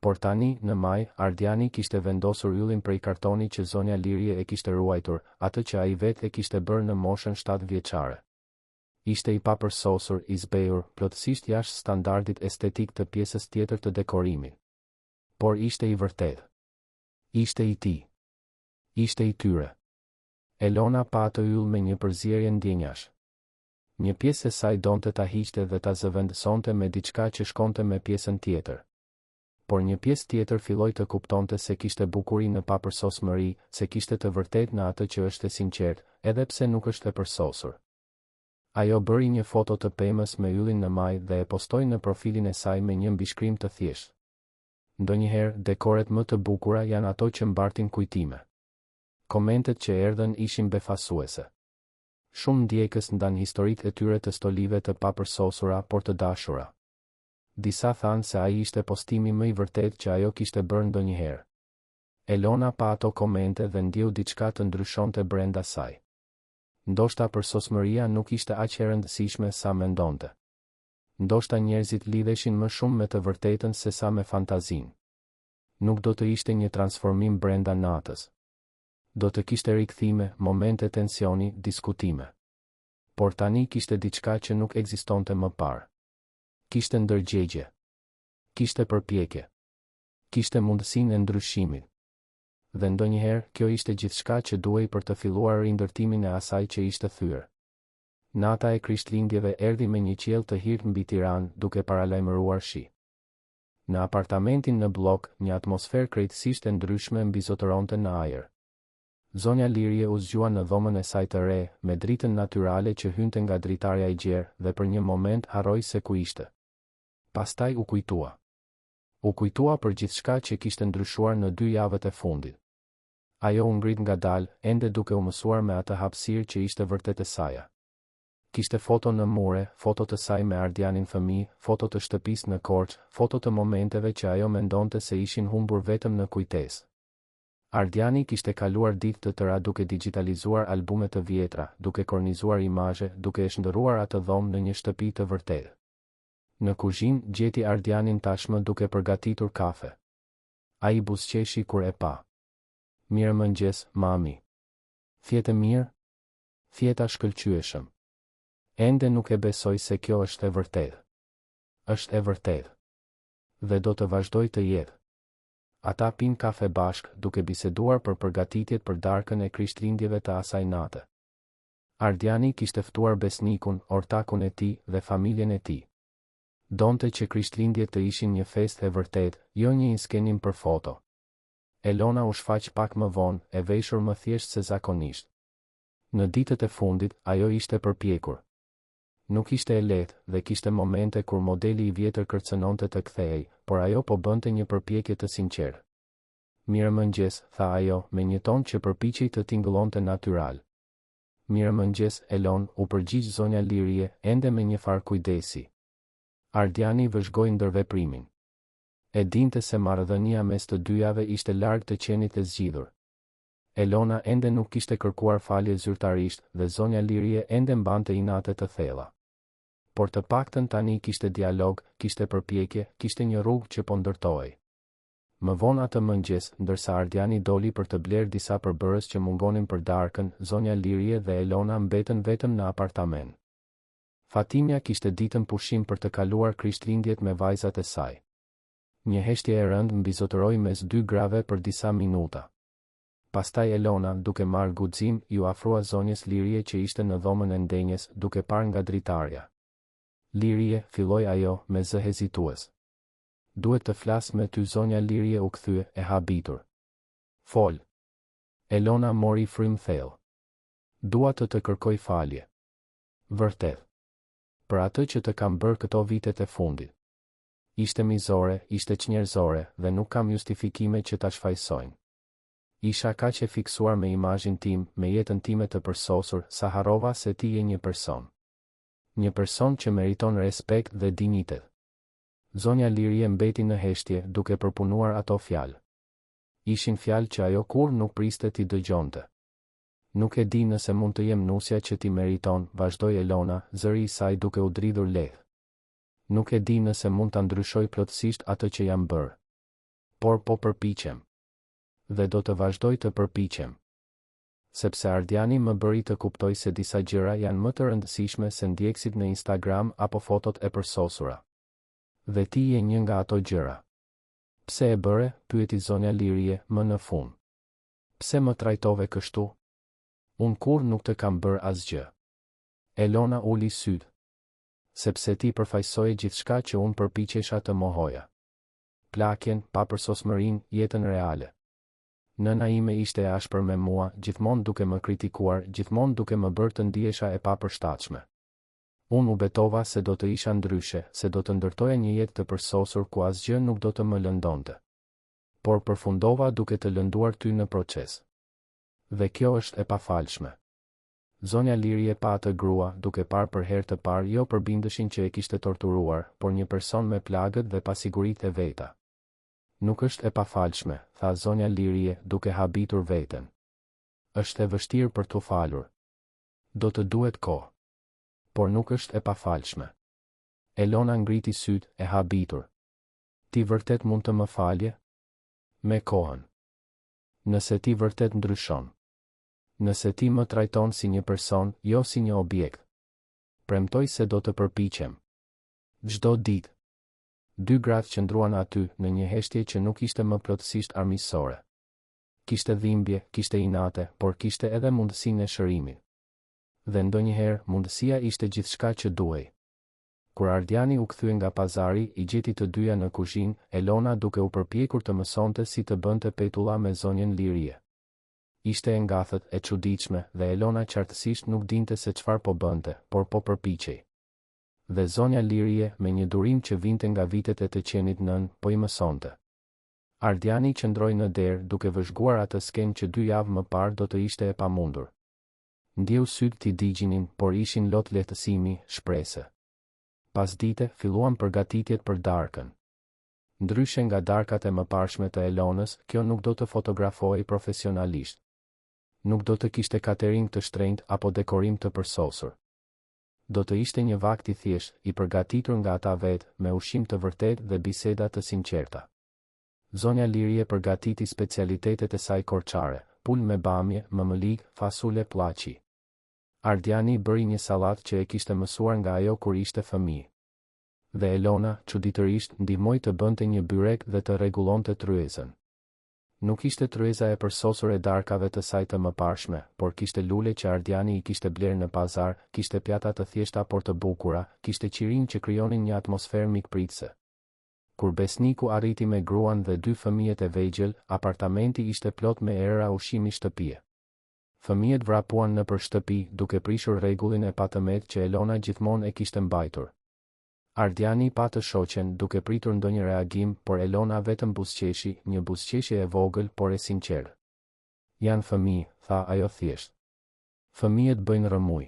Speaker 1: Por tani, në maj, Ardiani kishte vendosur yllin prej kartoni që zonja Lirie e kishte ruajtur, atë që ai vetë e kishte bërë në moshën 7 vjeçare. Ishte i papërsosur, i zbehur, plotësisht jashtë standardit estetik të pjesës tjetër të dekorimit. Por ishte i vërtetë. Ishte i tij. Ishte i tyre. Elona pa atë yll me një përzierje ndjenjash. Një pjesë e saj donte ta hiqte dhe ta zëvendësonte me diçka që shkonte me pjesën tjetër. Por një pjesë tjetër filloi të kuptonte se kishte bukuri në papërsosmëri, se kishte të vërtetë në atë që është e sinqertë, edhe pse nuk është e përsosur. Ajo bëri një foto të pemës me yllin në maj dhe e postoi në profilin e saj me një mbishkrim të thjeshtë. Ndonjëherë, dekoret më të bukura janë ato që mbartin kujtime. Komentet që erdhën ishin befasuese. Shumë ndjekës ndan historitë e tyre të stolive të papërsosura por të dashura. Disa thanë se ai ishte postimi më i vërtet që ajo kishte bërë ndonjëherë. Elona pa ato komente dhe ndjeu diçka të ndryshonte brenda saj. Ndoshta përsosmëria nuk ishte aq e rëndësishme sa mendonte. Ndoshta njerëzit lidheshin më shumë me të vërtetën se sa me fantazinë. Nuk do të ishte një transformim brenda natës. Do të kishte rikthime, momente tensioni, diskutime. Por tani kishte diçka që nuk ekzistonte më parë. Kishte ndërgjegje. Kishte përpjekje. Kishte mundësinë e ndryshimit. Dhe ndonjëherë, kjo ishte gjithçka që duhej për të filluar rindërtimin e asaj që ishte thyer. Nata e Krishtlindjeve erdhi me një qiell të hirtë mbi Tiranë, duke paralajmëruar shi. Në apartamentin në blok, një atmosferë krejtësisht e ndryshme mbizotëronte në ajër. Zonja Lirie u zgjua në dhomën e saj të re, me dritën natyrale që hynte nga dritarja i gjerë, dhe për një moment harroi se ku ishte. Pastaj u kujtua. U kujtua për gjithçka që kishte ndryshuar në 2 javët e fundit. Ajo u ngrit ngadalë, ende duke u mësuar me atë hapësirë që ishte vërtet e saj. Kishte foto në mure, foto të saj me Ardianin fëmijë, foto të shtëpisë në Korçë, foto të momenteve që ajo mendonte se ishin humbur vetëm në kujtesë. Ardiani kishte kaluar ditë të tëra duke digitalizuar albume të vjetra, duke kornizuar imazhe, duke e shndërruar atë dhomë në një shtëpi të vërtetë. Në kuzhinë gjeti Ardianin tashmë duke përgatitur kafe. Ai buzëqeshi kur e pa. Mirëmëngjes, mami. Fjetë mirë? Fjeta shkëlqyeshëm. Ende nuk e besoj se kjo është e vërtetë. Është e vërtetë. Dhe do të vazhdoj të jetë. Ata pin kafe bashk, duke biseduar për përgatitjet për darkën e Krishtlindjeve të asaj nate. Ardiani kishte ftuar besnikun, ortakun e tij dhe familjen e tij. Donte që Krishtlindjet të ishin një festë e vërtetë, jo një inskenim për foto. Elona u shfaq pak më vonë, e veshur më thjesht se zakonisht. Në ditët e fundit, ajo ishte përpjekur. Nuk ishte e lehtë dhe kishte momente kur modeli i vjetër kërcënonte të kthehej, por ajo po bënte një përpjekje të sinqertë. Mirëmëngjes, tha ajo, me një ton që përpiqej të tingëllonte natyral. Mirëmëngjes, Elon, u përgjigj zonja Lirie, ende me një farë kujdesi. Ardiani vëzhgoi ndërveprimin. E dinte se marrëdhënia mes të dyjave ishte larg të qenit e zgjidhur. Elona ende nuk kishte kërkuar falje zyrtarisht dhe zonja Lirie ende mbante inate të thella. Por të paktën tani kishte dialog, kishte përpjekje, kishte një rrugë që po ndërtohej. Më vonë atë mëngjes, ndërsa Ardiani doli për të blerë disa përbërës që mungonin për darkën, zonja Lirie dhe Elona mbetën vetëm në apartament. Fatimja kishte ditën pushim për të kaluar Krishtlindjet me vajzat e saj. Një heshtje e rëndë mbizotëroi mes 2 grave për disa minuta. Pastaj Elona, duke marrë guxim, ju afrua zonjes Lirie që ishte në dhomën e ndenjes, duke parë nga dritarja. Lirie, filloi ajo, me zë hezitues. Duhet të flas me ty, zonja Lirie u kthye, e habitur. Fol. Elona mori frym thellë. Dua të kërkoj falje. Vërtet. Për atë që të kam bërë këto vitet e fundit. Ishte mizore, ishte çnjerëzore dhe nuk kam justifikime që ta shfaqsojnë. Isha kaq e fiksuar me imazhin tim, me jetën time të përsosur, sa harrova se ti je një person. Një person që meriton respekt dhe dinjitet. Zonja Lirie mbeti në heshtje, duke përpunuar ato fjalë. Ishin fjalë që ajo kur nuk priste t'i dëgjonte. Nuk e di nëse mund të jem nusja që ti meriton, vazhdoi Elona, zëri i saj duke u dridhur lehtë. Nuk e di nëse mund ta ndryshoj plotësisht atë që jam bërë. Por po përpiqem. Dhe do të vazhdoj të përpiqem. Sepse Ardiani më bëri të kuptoj se disa gjëra janë më të rëndësishme se ndjekësit në Instagram apo fotot e përsosura. Dhe ti je një nga ato gjëra. Pse e bëre? Pyeti zonja Lirie, më në fund. Pse më trajtove kështu? Unë kur nuk të kam bërë asgjë. Elona uli syt. Sepse ti përfaqësoje gjithçka që unë përpiqesha të mohoja. Plakjen, papërsosmërinë, jetën reale. Nëna ime ishte e ashpër me mua, gjithmonë duke më kritikuar, gjithmonë duke më bërë të ndihesha e papërshtatshme. Unë u betova se do të isha ndryshe, se do të ndërtoja një jetë të përsosur ku asgjë nuk do të më lëndonte. Por përfundova duke të lënduar ty në proces. Dhe kjo është e pafalshme. Zonja Lirie pa atë grua, duke parë për herë të parë jo përbindëshin që e kishte torturuar, por një person me plagët dhe pasiguritë e veta. Nuk është e pafalshme, tha zonja Lirie, duke habitur veten. Është e vështirë për t'u falur. Do të duhet kohë. Por nuk është e pafalshme. Elona ngriti syt, e habitur. Ti vërtet mund të më falje? Me kohën. Nëse ti vërtet ndryshon. Nëse ti më trajton si një person, jo si një objekt. Premtoj se do të përpiqem. Çdo ditë. 2 gratë qëndruan aty, në një heshtje që nuk ishte më plotësisht armiqësore. Kishte dhimbje, kishte inate, por kishte edhe mundësinë e shërimit. Dhe ndonjëherë, mundësia ishte gjithçka që duhej. Kur Ardiani u kthye nga pazari, i gjeti të dyja në kuzhinë, Elona duke u përpjekur të mësonte si të bënte petulla me zonjën Lirie. Ishte e ngathët, e çuditshme, dhe Elona qartësisht nuk dinte se çfarë po bënte, por po përpiqej. Dhe zonja Lirie, me një durim që vinte nga vitet e të qenit nën, po i mësonte. Ardiani qëndroi në derë duke vëzhguar atë skenë që 2 javë më parë do të ishte e pamundur. Ndjeu sytë t'i digjinin, por ishin lot lehtësimi, shprese. Pas dite, filluan përgatitjet për darkën. Ndryshe nga darkat e mëparshme të Elonës, kjo nuk do të fotografohej profesionalisht. Nuk do të kishte catering të shtrenjtë apo dekorim të përsosur. Do të ishte një vakt i thjesht, i përgatitur nga ata vetë, me ushqim të vërtet dhe biseda të sinqerta. Zonja Lirie përgatiti specialitetet e saj korçare, pul me bamje, mëmëlig, fasule, plaçi. Ardiani bëri një sallatë që e kishte mësuar nga ajo kur ishte fëmijë. Dhe Elona, çuditërisht, ndihmoi të bënte një byrek dhe të rregullonte tryezën. Nuk ishte tryeza e përsosur e darkave të saj të mëparshme, por kishte lule që Ardiani i kishte blerë në pazar, kishte pjata të thjeshta por të bukura, kishte qirinj që krijonin një atmosferë mikpritëse. Kur besniku arriti me gruan dhe 2 fëmijët e vegjël, apartamenti ishte plot me era ushqimi shtëpie. Fëmijët vrapuan nëpër shtëpi, duke prishur rregullin e patëmet që Elona gjithmonë e kishte mbajtur. Ardiani pa të shoqen, duke pritur ndonjë reagim, por Elona vetëm buzëqeshi, një buzëqeshje e vogël por e sinqertë. Janë fëmijë, tha ajo thjesht. Fëmijët bëjnë rëmuj.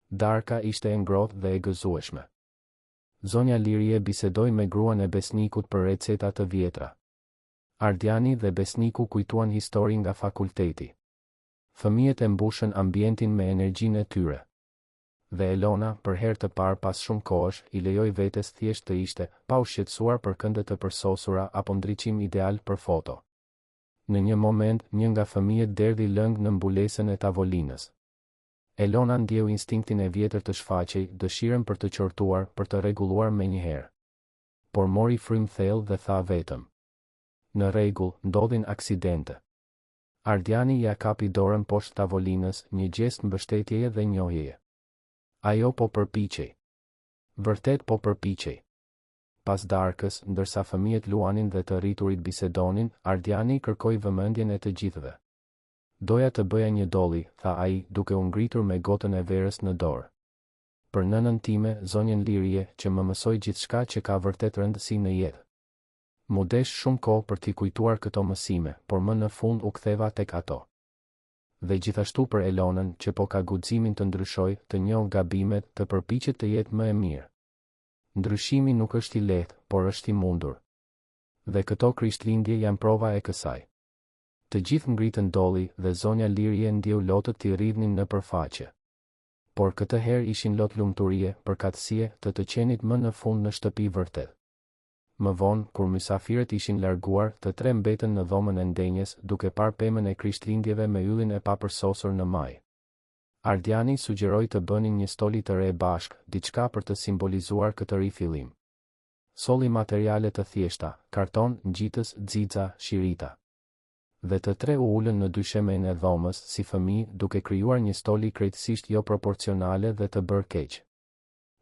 Speaker 1: Darka ishte e ngrohtë dhe e gëzueshme. Zonja Lirie bisedoi me gruan e besnikut për receta të vjetra. Ardiani dhe besniku kujtuan histori nga fakulteti. Fëmijët e mbushën ambientin me energjinë e tyre. Dhe Elona, për herë të parë pas shumë kohësh, i lejoi vetes thjesht të ishte, pa u shqetësuar për kënde të përsosura apo ndriçim ideal për foto. Në një moment, një nga fëmijët derdhi lëng në mbulesën e tavolinës. Elona ndjeu instinktin e vjetër të shfaqej, dëshirën për të qortuar, për të rregulluar menjëherë. Por mori frym thellë dhe tha vetëm: "Në rregull, ndodhin aksidente." Ardiani ja kapi dorën poshtë tavolinës, një gjest mbështetjeje dhe njohjeje. Ajo po përpiqej. Vërtet po përpiqej. Pas darkës, ndërsa fëmijët luanin dhe të rriturit bisedonin, Ardiani kërkoi vëmendjen e të gjithëve. "Doja të bëja një dolli," tha ai, duke u ngritur me gotën e verës në dorë. "Për nënën time, zonjën Lirie, që më mësoi gjithçka që ka vërtet rëndësi në jetë." Mu desh shumë kohë për t'i kujtuar këto mësime, por më në fund u ktheva tek ato. Dhe gjithashtu për Elonën, që po ka guximin të ndryshojë, të njohë gabimet, të përpiqet të jetë më e mirë. Ndryshimi nuk është i lehtë, por është i mundur. Dhe këto Krishtlindje janë prova e kësaj. Të gjithë ngritën dolli dhe zonja Lirie ndjeu lotët t'i rridhnin në përfaqe. Por këtë herë ishin lot lumturie, përkatësie, të qenit më në fund në shtëpi vërtet. Më vonë, kur mysafirët ishin larguar, të 3 mbetën në dhomën e ndenjes, duke parë pemën e Krishtlindjeve me yllin e papërsosur në maj. Ardiani sugjeroi të bënin një stoli të re bashk, diçka për të simbolizuar këtë rifillim. Solli materiale të thjeshta, karton, ngjitës, xixa, shirita. Dhe të 3 u ulën në dyshemen e dhomës, si fëmijë, duke krijuar një stoli krejtësisht jo proporcionale dhe të bërë keq.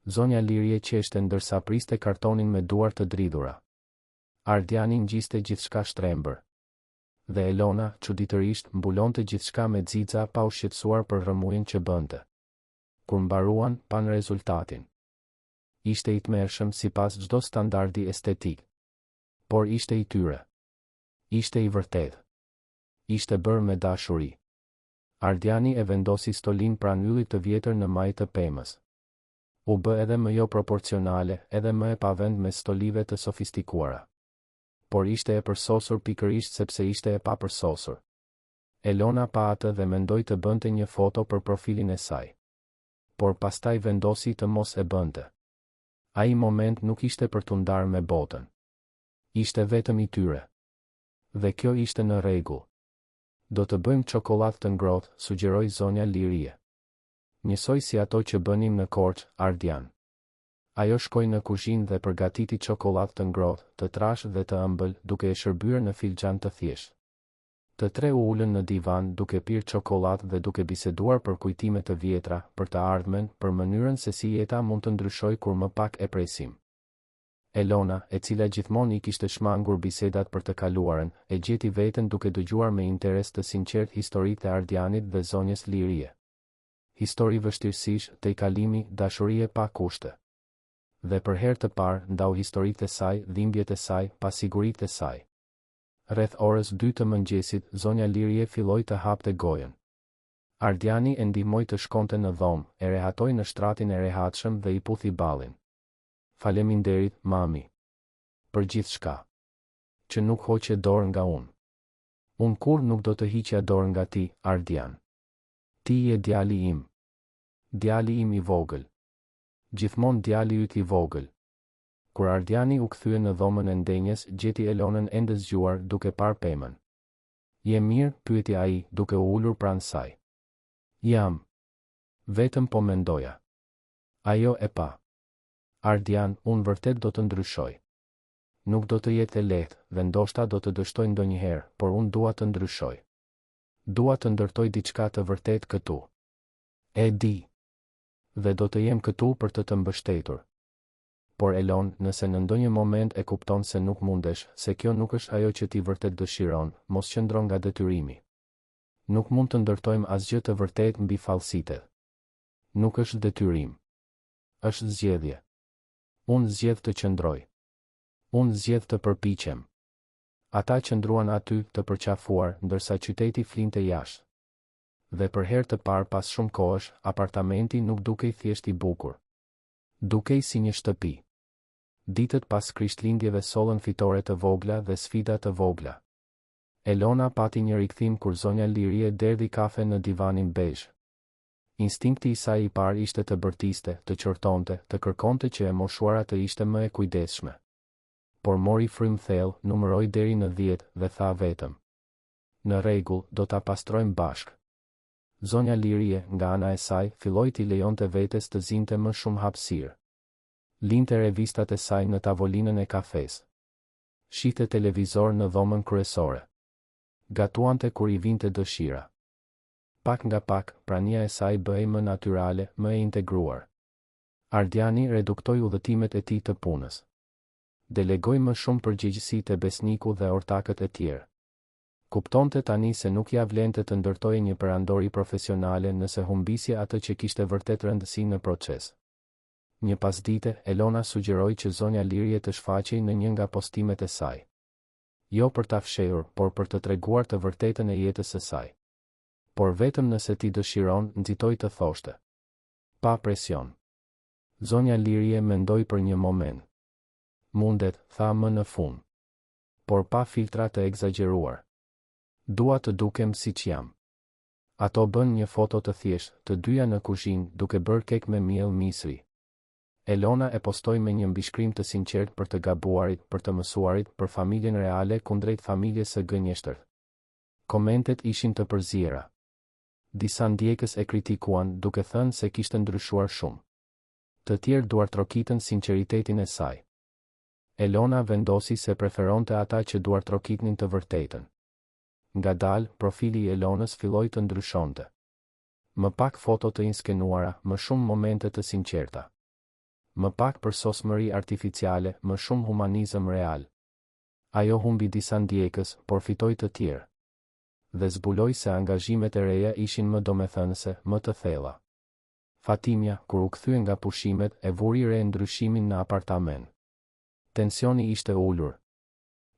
Speaker 1: Zonja Lirie qeshte ndërsa priste kartonin me duar të dridhura. Ardiani ngjiste gjithçka shtrembër. Dhe Elona, çuditërisht, mbulonte gjithçka me xixa pa u shqetësuar për rrëmujën që bënte. Kur mbaruan, pan rezultatin. Ishte i tmerrshëm sipas çdo standardi estetik. Por ishte i tyre. Ishte i vërtetë. Ishte bërë me dashuri. Ardiani e vendosi stolin pranë yllit të vjetër në maj të pemës. U bë edhe më jo proporcionale, edhe më e pavend me stolive të sofistikuara. Por ishte e përsosur pikërisht sepse ishte e papërsosur. Elona pa atë dhe mendoi të bënte një foto për profilin e saj. Por pastaj vendosi të mos e bënte. Ai moment nuk ishte për t'u ndarë me botën. Ishte vetëm i tyre. Dhe kjo ishte në rregull. Do të bëjmë çokoladë të ngrohtë, sugjeroi zonja Lirie. Njësoj si ato që bënim në Korçë, Ardian. Ajo shkoi në kuzhinë dhe përgatiti çokoladë të ngrohtë, të trashë dhe të ëmbël, duke e shërbyer në filxhan të thjeshtë. Të 3 u ulën në divan duke pirë çokoladë dhe duke biseduar për kujtime të vjetra, për të ardhmen, për mënyrën se si jeta mund të ndryshojë kur më pak e presim. Elona, e cila gjithmonë i kishte shmangur bisedat për të kaluarën, e gjeti veten duke dëgjuar me interes të sinqert historitë e Ardianit dhe zonjës Lirie. Histori vështirësish, te kalimi, dashurie pa kushte. Dhe për herë të parë, ndau historitë e saj, dhimbjet e saj, pasiguritë e saj. Rreth orës 2 të mëngjesit, zonja Lirie filloi të hapte gojën. Ardiani e ndihmoi të shkonte në dhomë, e rehatoi në shtratin e rehatshëm dhe i puthi ballin. Faleminderit, mami. Për gjithçka. Që nuk hoqe dorë nga unë. Unë kur nuk do të hiqja dorë nga ti, Ardian. Ti je djali im. Djali im i vogël. Gjithmonë djali yt i vogël. Kur Ardiani u kthye në dhomën e ndenjes, gjeti Elonën ende zgjuar duke parë pemën. Je mirë, pyeti ai, duke u ulur pranë saj. Jam. Vetëm po mendoja. Ajo e pa. Ardian, unë vërtet do të ndryshoj. Nuk do të jetë e lehtë, dhe ndoshta do të dështoj ndonjëherë, por unë dua të ndryshoj. Dua të ndërtoj diçka të vërtet këtu. E di. Dhe do të jem këtu për të mbështetur. Por Elon, nëse në ndonjë moment e kupton se nuk mundesh, se kjo nuk është ajo që ti vërtet dëshiron, mos qëndro nga detyrimi. Nuk mund të ndërtojmë asgjë të vërtet mbi fallësitë. Nuk është detyrim. Është zgjedhje. Unë zgjedh të qëndroj. Unë zgjedh të përpiqem. Ata qëndruan aty të përqafuar, ndërsa qyteti flinte jashtë. Dhe për herë të parë pas shumë kohësh, apartamenti nuk dukej thjesht i bukur. Dukej si një shtëpi. Ditët pas Krishtlindjeve sollën fitore të vogla dhe sfida të vogla. Elona pati një rikthim kur zonja Lirie derdhi kafe në divanin bezh. Instinkti i saj i parë ishte të bërtiste, të qortonte, të kërkonte që e moshuara të ishte më e kujdesshme. Por mori frym thellë, numëroi deri në 10 dhe tha vetëm: Në rregull, do ta pastrojmë bashkë. Zonja Lirie, nga ana e saj, filloi t'i lejonte vetes të zinte më shumë hapësirë. Linte revistat e saj në tavolinën e kafes. Shihte televizor në dhomën kryesore. Gatuante kur i vinte dëshira. Pak nga pak, prania e saj bëhej më natyrale, më e integruar. Ardiani reduktoi udhëtimet e tij të punës. Delegoi më shumë përgjegjësi te besniku dhe ortakët e tjerë. Kuptonte tani se nuk ja vlente të ndërtojë një perandori profesionale nëse humbisje atë që kishte vërtet rëndësi në proces. Një pasdite, Elona sugjeroi që zonja Lirie të shfaqej në një nga postimet e saj. Jo për ta fshehur, por për të treguar të vërtetën e jetës së saj. Por vetëm nëse ti dëshiron, nxitoi të thoshte. Pa presion. Zonja Lirie mendoi për një moment. Mundet, tha më në fund. Por pa filtra të egzageruar. Dua të dukem siç jam. Ato bën një foto të thjeshtë, të dyja në kuzhinë, duke bërë kek me miell misri. Elona e postoi me një mbishkrim të sinqert për të gabuarit, për të mësuarit, për familjen reale kundrejt familjes së gënjeshtër. Komentet ishin të përziera. Disa ndjekës e kritikuan, duke thënë se kishte ndryshuar shumë. Të tjerë duartrokitën sinqeritetin e saj. Elona vendosi se preferonte ata që duartrokitnin të vërtetën. Ngadalë, profili i Elonës filloi të ndryshonte. Më pak foto të inskenuara, më shumë momente të sinqerta. Më pak përsosmëri artificiale, më shumë humanizëm real. Ajo humbi disa ndjekës, por fitoi të tjerë. Dhe zbuloi se angazhimet e reja ishin më domethënëse, më të thella. Fatimia, kur u kthye nga pushimet, e vuri re ndryshimin në apartament. Tensioni ishte ulur.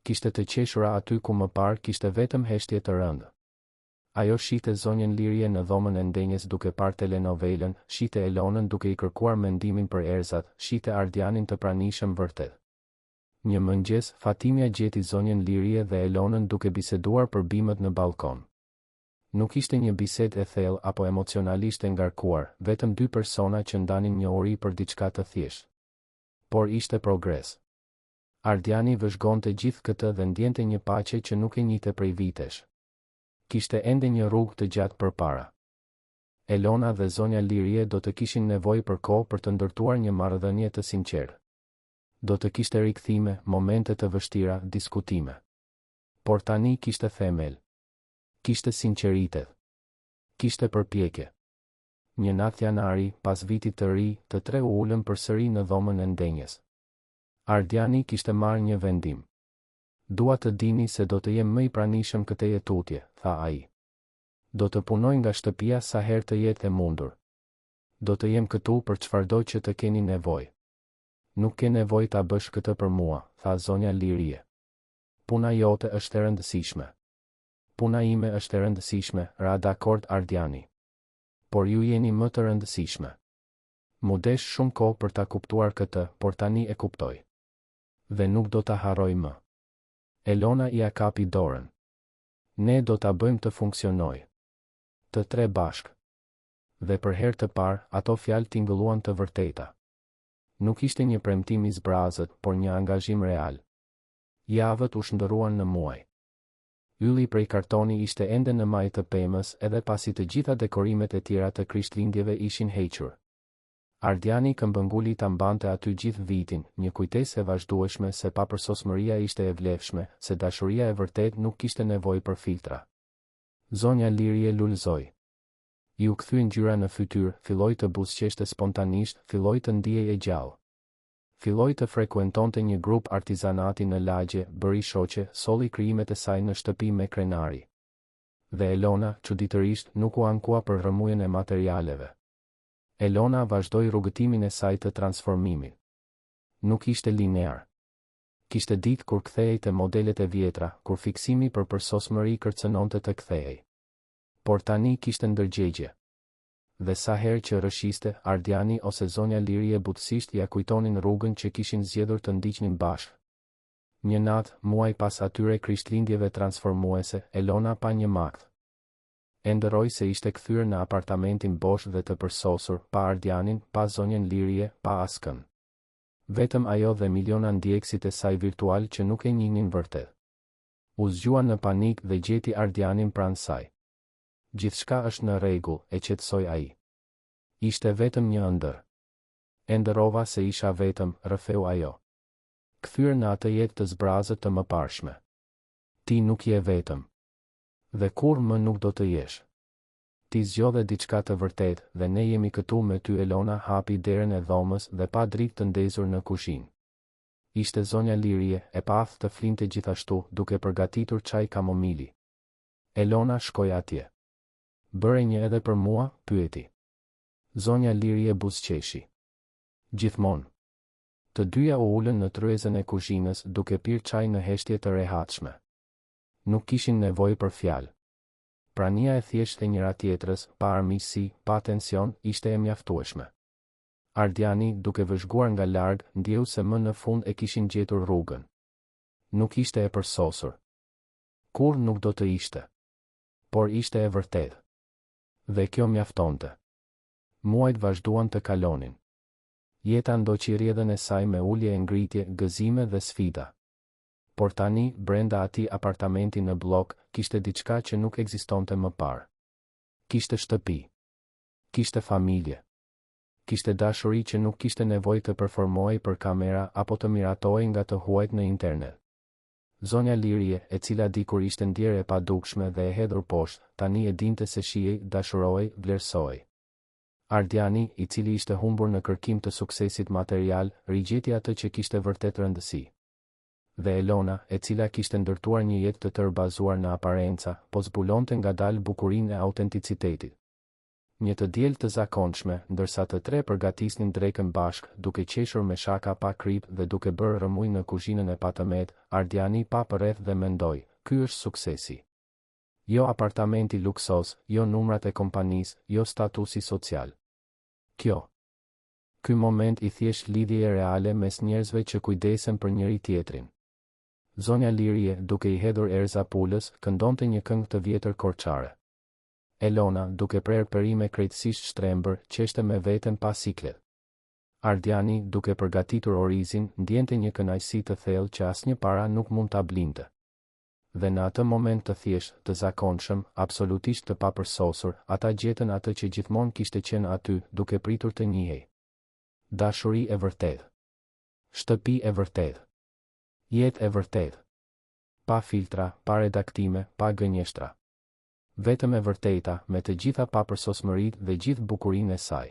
Speaker 1: Kishte të qeshura aty ku më parë kishte vetëm heshtje të rëndë. Ajo shihte zonjën Lirie në dhomën e ndenjes duke parë telenovelën, shihte Elonën duke i kërkuar mendimin për erzat, shihte Ardianin të pranishëm vërtet. Një mëngjes, Fatimia gjeti zonjën Lirie dhe Elonën duke biseduar për bimët në balkon. Nuk ishte një bisedë e thellë apo emocionalisht e ngarkuar, vetëm dy persona që ndanin njohuri për diçka të thjeshtë. Por ishte progres. Ardiani vëzhgonte gjithë këtë dhe ndjente një paqe që nuk e njihte prej vitesh. Kishte ende një rrugë të gjatë përpara. Elona dhe zonja Lirie do të kishin nevojë për kohë për të ndërtuar një marrëdhënie të sinqertë. Do të kishte rikthime, momente të vështira, diskutime. Por tani kishte themel. Kishte sinqeritet. Kishte përpjekje. Një natë janari, pas vitit të ri, të tre u ulën përsëri në dhomën e ndenjes. Ardiani kishte marrë një vendim. Dua të dini se do të jem më i pranishëm këtej tutje, tha ai. Do të punoj nga shtëpia sa herë të jetë e mundur. Do të jem këtu për çfarëdo që të keni nevojë. Nuk ke nevojë ta bësh këtë për mua, tha zonja Lirie. Puna jote është e rëndësishme. Puna ime është e rëndësishme, ra dakord Ardiani. Por ju jeni më të rëndësishme. Mu desh shumë kohë për ta kuptuar këtë, por tani e kuptoj. Dhe nuk do ta harroj më. Elona ia kapi dorën. Ne do ta bëjmë të funksionoj. Të tre bashk. Dhe për herë të parë, ato fjalë tingëlluan të vërteta. Nuk ishte një premtim i zbrazët, por një angazhim real. Javët u shndërruan në muaj. Ylli prej kartoni ishte ende në maj të pemës edhe pasi të gjitha dekorimet e tjera të Krishtlindjeve ishin hequr. Ardiani këmbënguli ta mbante aty gjithë vitin, një kujtesë e vazhdueshme se papërsosmëria ishte e vlefshme, se dashuria e vërtet nuk kishte nevojë për filtra. Zonja Lirie lulëzoi. I u kthye ngjyra në fytyrë, filloi të buzëqeshte spontanisht, filloi të ndiej e gjallë. Filloi të frekuentonte një grup artizanati në lagje, bëri shoqe, solli krijimet e saj në shtëpi me krenari. Dhe Elona, çuditërisht, nuk u ankua për rrëmujën e materialeve. Elona vazhdoi rrugëtimin e saj të transformimit. Nuk ishte linear. Kishte ditë kur kthehej te modelet e vjetra, kur fiksimi për përsosmëri kërcënonte të kthehej. Por tani kishte ndërgjegje. Dhe sa herë që rëshiste, Ardiani ose zonja Lirie butësisht ja kujtonin rrugën që kishin zgjedhur të ndiqnin bashkë. Një natë, muaj pas atyre Krishtlindjeve transformuese, Elona pa një makth. E ndëroi se ishte kthyer në apartamentin bosh dhe të përsosur, pa Ardianin, pa zonjën Lirie, pa askën. Vetëm ajo dhe miliona ndjekësit e saj virtual që nuk e njihnin vërtet. U zgjua në panik dhe gjeti Ardianin pranë saj. Gjithçka është në rregull, e qetësoi ai. Ishte vetëm një ëndër. E ndërova se isha vetëm, rrëfeu ajo. Kthyer në atë jetë të zbrazët të mëparshme. Ti nuk je vetëm. Dhe kur më nuk do të jesh. Ti zgjodhe diçka të vërtet dhe ne jemi këtu me ty. Elona hapi derën e dhomës dhe pa dritë të ndezur në kuzhinë. Ishte zonja Lirie, e path të flinte gjithashtu, duke përgatitur çaj kamomili. Elona shkoi atje. Bëre një edhe për mua, pyeti. Zonja Lirie buzëqeshi. Gjithmonë. Të dyja u ulën në tryezën e kuzhinës duke pirë çaj në heshtje të rehatshme. Nuk kishin nevojë për fjalë. Prania e thjeshtë e njëra tjetrës, pa armiqësi, pa tension, ishte e mjaftueshme. Ardiani, duke vëzhguar nga larg, ndjeu se më në fund e kishin gjetur rrugën. Nuk ishte e përsosur. Kur nuk do të ishte. Por ishte e vërtetë. Dhe kjo mjaftonte. Muajt vazhduan të kalonin. Jeta ndoqi rrjedhën e saj me ulje e ngritje, gëzime dhe sfida. Por tani, brenda atij apartamenti në blok, kishte diçka që nuk ekzistonte më parë. Kishte shtëpi. Kishte familje. Kishte dashuri që nuk kishte nevojë të performohej për kamera apo të miratohej nga të huajt në internet. Zonja Lirie, e cila dikur ishte ndjerë e padukshme dhe e hedhur poshtë, tani e dinte se shihej, dashurohej, vlerësohej. Ardiani, i cili ishte humbur në kërkim të suksesit material, rigjeti atë që kishte vërtet rëndësi. Dhe Elona, e cila kishte ndërtuar një jetë të tërë bazuar në aparenca, po zbulonte ngadalë bukurinë e autenticitetit. Një të diel të zakonshme, ndërsa të tre përgatisnin drekën bashk, duke qeshur me shaka pa krip dhe duke bërë rëmuj në kuzhinën e patëmet, Ardiani pa përreth dhe mendoi, ky është suksesi. Jo apartamenti luksos, jo numrat e kompanisë, jo statusi social. Ky moment i thjesht lidhje reale mes njerëzve që kujdesen për njëri tjetrin. Zonja Lirie, duke i hedhur erza pulës, këndonte një këngë të vjetër korçare. Elona, duke prerë perime krejtësisht shtrembër, qeshte me veten pa siklet. Ardiani, duke përgatitur orizin, ndjente një kënaqësi të thellë që asnjë para nuk mund ta blinte. Dhe në atë moment të thjesht, të zakonshëm, absolutisht të papërsosur, ata gjetën atë që gjithmonë kishte qenë aty, duke pritur të njihej. Dashuri e vërtetë. Shtëpi e vërtetë. Jetë e vërtetë. Pa filtra, pa redaktime, pa gënjeshtra. Vetëm e vërteta, me të gjitha papërsosmëritë dhe gjithë bukurinë e saj.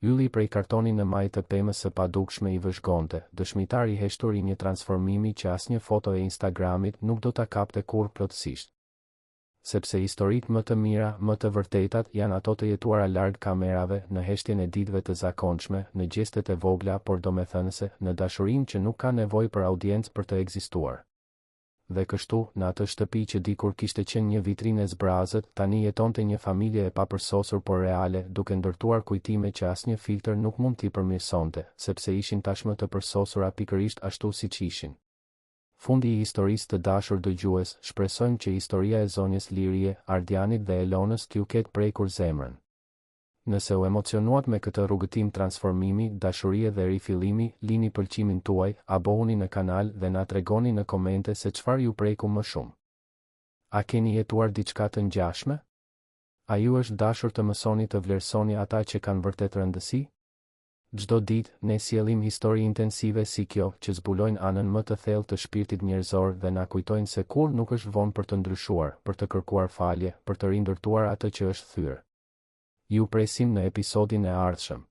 Speaker 1: Ylli prej kartoni në majtë të pemës së padukshme i vëzhgonte, dëshmitari heshtur i një transformimi që asnjë foto e Instagramit nuk do ta kapte kurrë plotësisht. Sepse historitë më të mira, më të vërtetat janë ato të jetuara larg kamerave, në heshtjen e ditëve të zakonshme, në gjestet e vogla por domethënëse, në dashurinë që nuk ka nevojë për audiencë për të ekzistuar. Dhe kështu, në atë shtëpi që dikur kishte qenë një vitrinë e zbrazët, tani jetonte një familje e papërsosur por reale, duke ndërtuar kujtime që asnjë filtër nuk mund t'i përmirësonte, sepse ishin tashmë të përsosura pikërisht ashtu siç ishin. Fundi i historisë të dashur dëgjues, shpresojmë që historia e zonjës Lirie, Ardianit dhe Elonës t'ju ketë prekur zemrën. Nëse u emocionuat me këtë rrugëtim transformimi, dashurie dhe rifillimi, lini pëlqimin tuaj, abohuni në kanal dhe na tregoni në komente se çfarë ju preku më shumë. A keni jetuar diçka të ngjashme? A ju është dashur të mësoni të vlerësoni ata që kanë vërtet rëndësi? Çdo ditë, ne sjellim histori intensive si kjo, që zbulojnë anën më të thellë të shpirtit njerëzor dhe na kujtojnë se kur nuk është vonë për të ndryshuar, për të kërkuar falje, për të rindërtuar atë që është thyrë. Ju presim në episodin e ardhshëm.